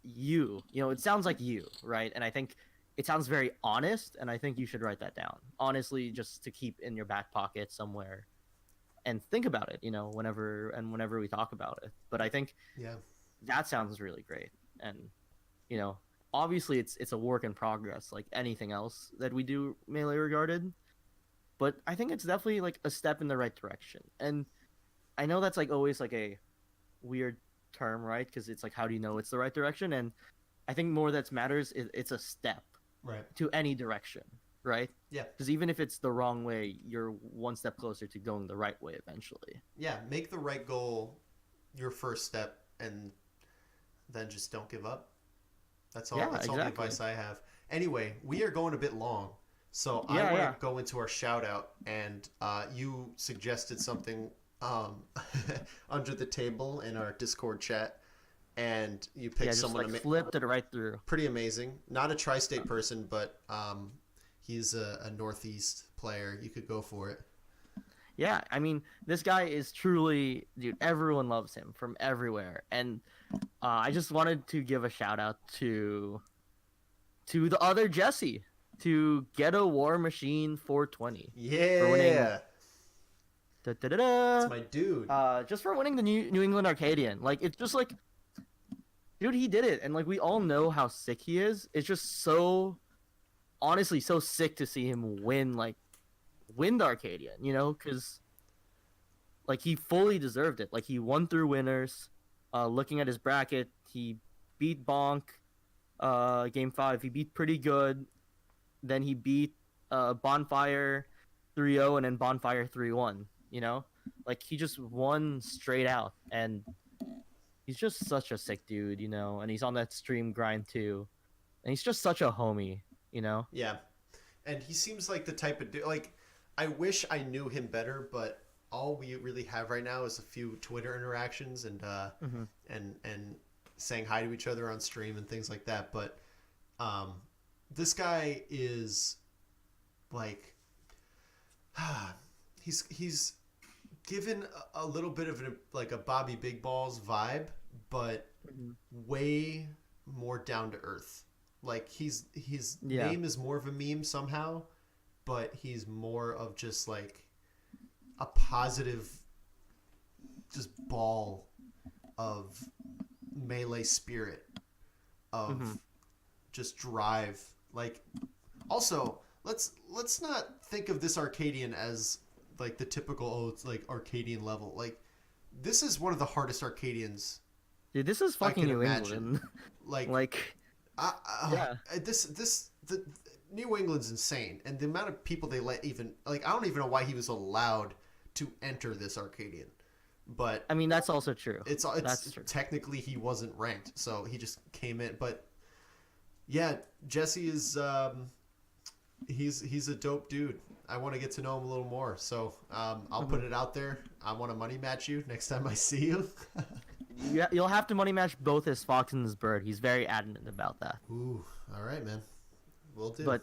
you. It sounds like you, right? And I think it sounds very honest, and I think you should write that down. Honestly, just to keep in your back pocket somewhere and think about it, whenever we talk about it. But I think Yeah. that sounds really great. And you know, obviously it's a work in progress like anything else that we do Melee regarded. But I think it's definitely like a step in the right direction. And I know that's like always like a weird term, right? Because it's like, how do you know it's the right direction? And I think more that matters is it's a step Right. to any direction, right? Yeah. Because even if it's the wrong way, you're one step closer to going the right way eventually. Yeah. Make the right goal your first step, and then just don't give up. That's all. Yeah, That's all the exactly. advice I have. Anyway, we are going a bit long, so I Yeah, want yeah. to go into our shout out, and you suggested something under the table in our Discord chat, and you picked Yeah, just someone like flipped it right through. pretty amazing. Not a tri-state person, but he's a Northeast player. You could go for it. Yeah, I mean, this guy is truly, dude, everyone loves him from everywhere. And I just wanted to give a shout out to the other Jesse, to Ghetto War Machine 420. winning- Yeah, Da-da-da-da. that's my dude. Just for winning the New England Arcadian. Like, it's just like, dude, he did it. And like, we all know how sick he is. It's just so, honestly, so sick to see him win the Arcadian, because like he fully deserved it. Like he won through winners. Looking at his bracket, he beat Bonk game 5. He beat pretty good. Then he beat Bonfire 3-0 and then Bonfire 3-1, Like he just won straight out, and he's just such a sick dude, and he's on that stream grind too. And he's just such a homie. Yeah, and he seems like the type of dude. Like, I wish I knew him better, but all we really have right now is a few Twitter interactions and and saying hi to each other on stream and things like that. But this guy is like, he's given a little bit of like a Bobby Big Balls vibe, but way more down to earth. Like his Yeah. name is more of a meme somehow, but he's more of just like a positive just ball of Melee spirit, of just drive. Like, also, let's not think of this Arcadian as like the typical it's like Arcadian level. Like, this is one of the hardest Arcadians. Dude, this is I fucking can New imagine. England. Like, Yeah. the New England's insane, and the amount of people they let even like, I don't even know why he was allowed to enter this Arcadian, but I mean, that's also true. it's That's true. technically he wasn't ranked, so he just came in. But yeah, Jesse is he's a dope dude. I want to get to know him a little more, so I'll put it out there. I want to money match you next time I see you. You'll have to money match both his fox and his bird. He's very adamant about that. Ooh, all right, man. Will do. But,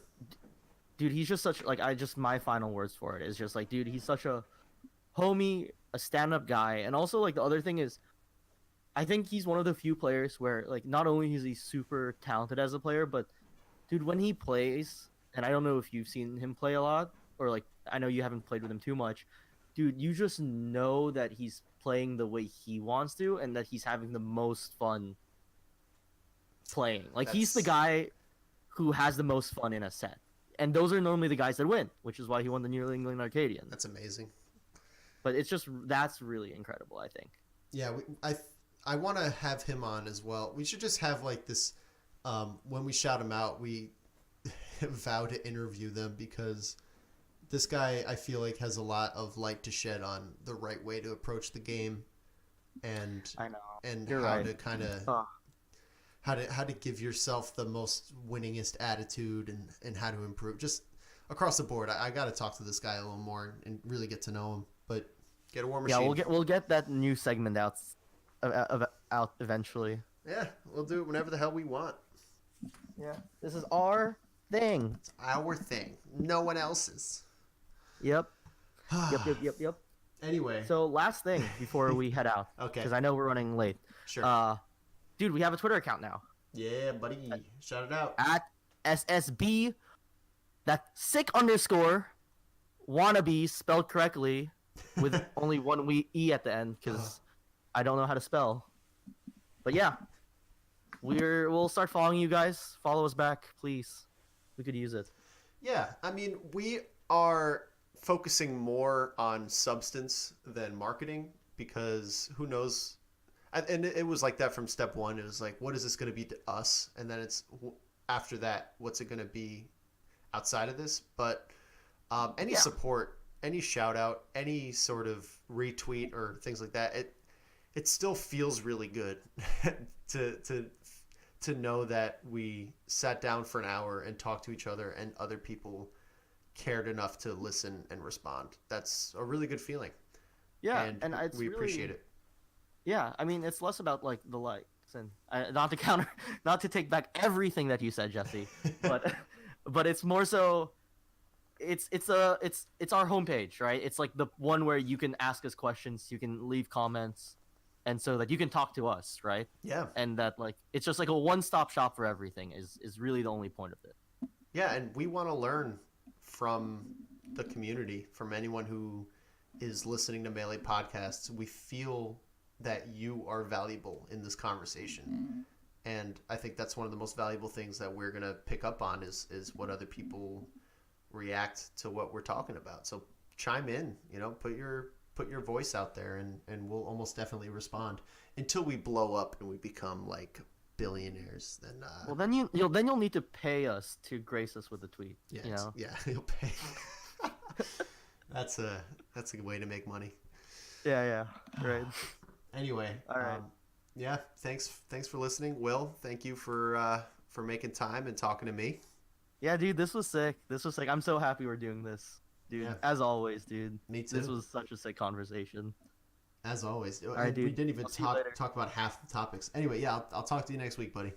dude, he's just such like my final words for it is just like, dude, he's such a homie, a stand-up guy, and also like the other thing is, I think he's one of the few players where like not only is he super talented as a player, but dude, when he plays, and I don't know if you've seen him play a lot, or like I know you haven't played with him too much, dude, you just know that he's playing the way he wants to, and that he's having the most fun playing. Like he's the guy who has the most fun in a set, and those are normally the guys that win, which is why he won the New England Arcadian. That's amazing. But that's really incredible, I think. Yeah, I want to have him on as well. We should just have like this. When we shout him out, we vow to interview them because this guy, I feel like, has a lot of light to shed on the right way to approach the game, and I know, and you're how right. to kind of how to give yourself the most winningest attitude and how to improve just across the board. I got to talk to this guy a little more and really get to know him. But get a war machine. Yeah, we'll get that new segment out eventually. Yeah, we'll do it whenever the hell we want. Yeah, this is our thing. It's our thing. No one else's. Yep. Yep. Anyway. So last thing before we head out. Okay. Because I know we're running late. Sure. Dude, we have a Twitter account now. Yeah, buddy. Shout it out. At SSB. That's sick _ Wannabes spelled correctly with only one E at the end because I don't know how to spell. But yeah. We'll start following you guys. Follow us back, please. We could use it. Yeah, I mean, we are focusing more on substance than marketing because who knows? And it was like that from step one. It was like, what is this going to be to us? And then it's after that, what's it going to be outside of this? But any support, any shout out, any sort of retweet or things like that, it still feels really good to know that we sat down for an hour and talked to each other and other people cared enough to listen and respond. That's a really good feeling. Yeah, and we really, appreciate it. Yeah, I mean, it's less about like the likes and not to take back everything that you said, Jesse, but it's more so. It's our homepage, right? It's like the one where you can ask us questions, you can leave comments, and so that you can talk to us, right? Yeah. And that like it's just like a one-stop shop for everything is really the only point of it. Yeah, and we want to learn from the community, from anyone who is listening to Melee podcasts. We feel that you are valuable in this conversation. And I think that's one of the most valuable things that we're going to pick up on is what other people react to what we're talking about. So chime in, put your voice out there and we'll almost definitely respond until we blow up and we become like billionaires. Then well, then you'll need to pay us to grace us with a tweet. Yeah, yeah, you'll pay. That's a good way to make money. Yeah, right. Anyway, all right. Yeah, thanks for listening, Will. Thank you for making time and talking to me. Yeah, dude, this was sick. I'm so happy we're doing this, dude. Yeah. As always, dude. Me too. This was such a sick conversation. As always. All right, dude. We didn't even talk about half the topics. Anyway, yeah, I'll talk to you next week, buddy.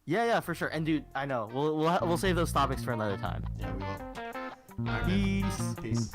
Yeah, for sure. And dude, I know we'll save those topics for another time. Yeah, we will. All right, Peace. Peace.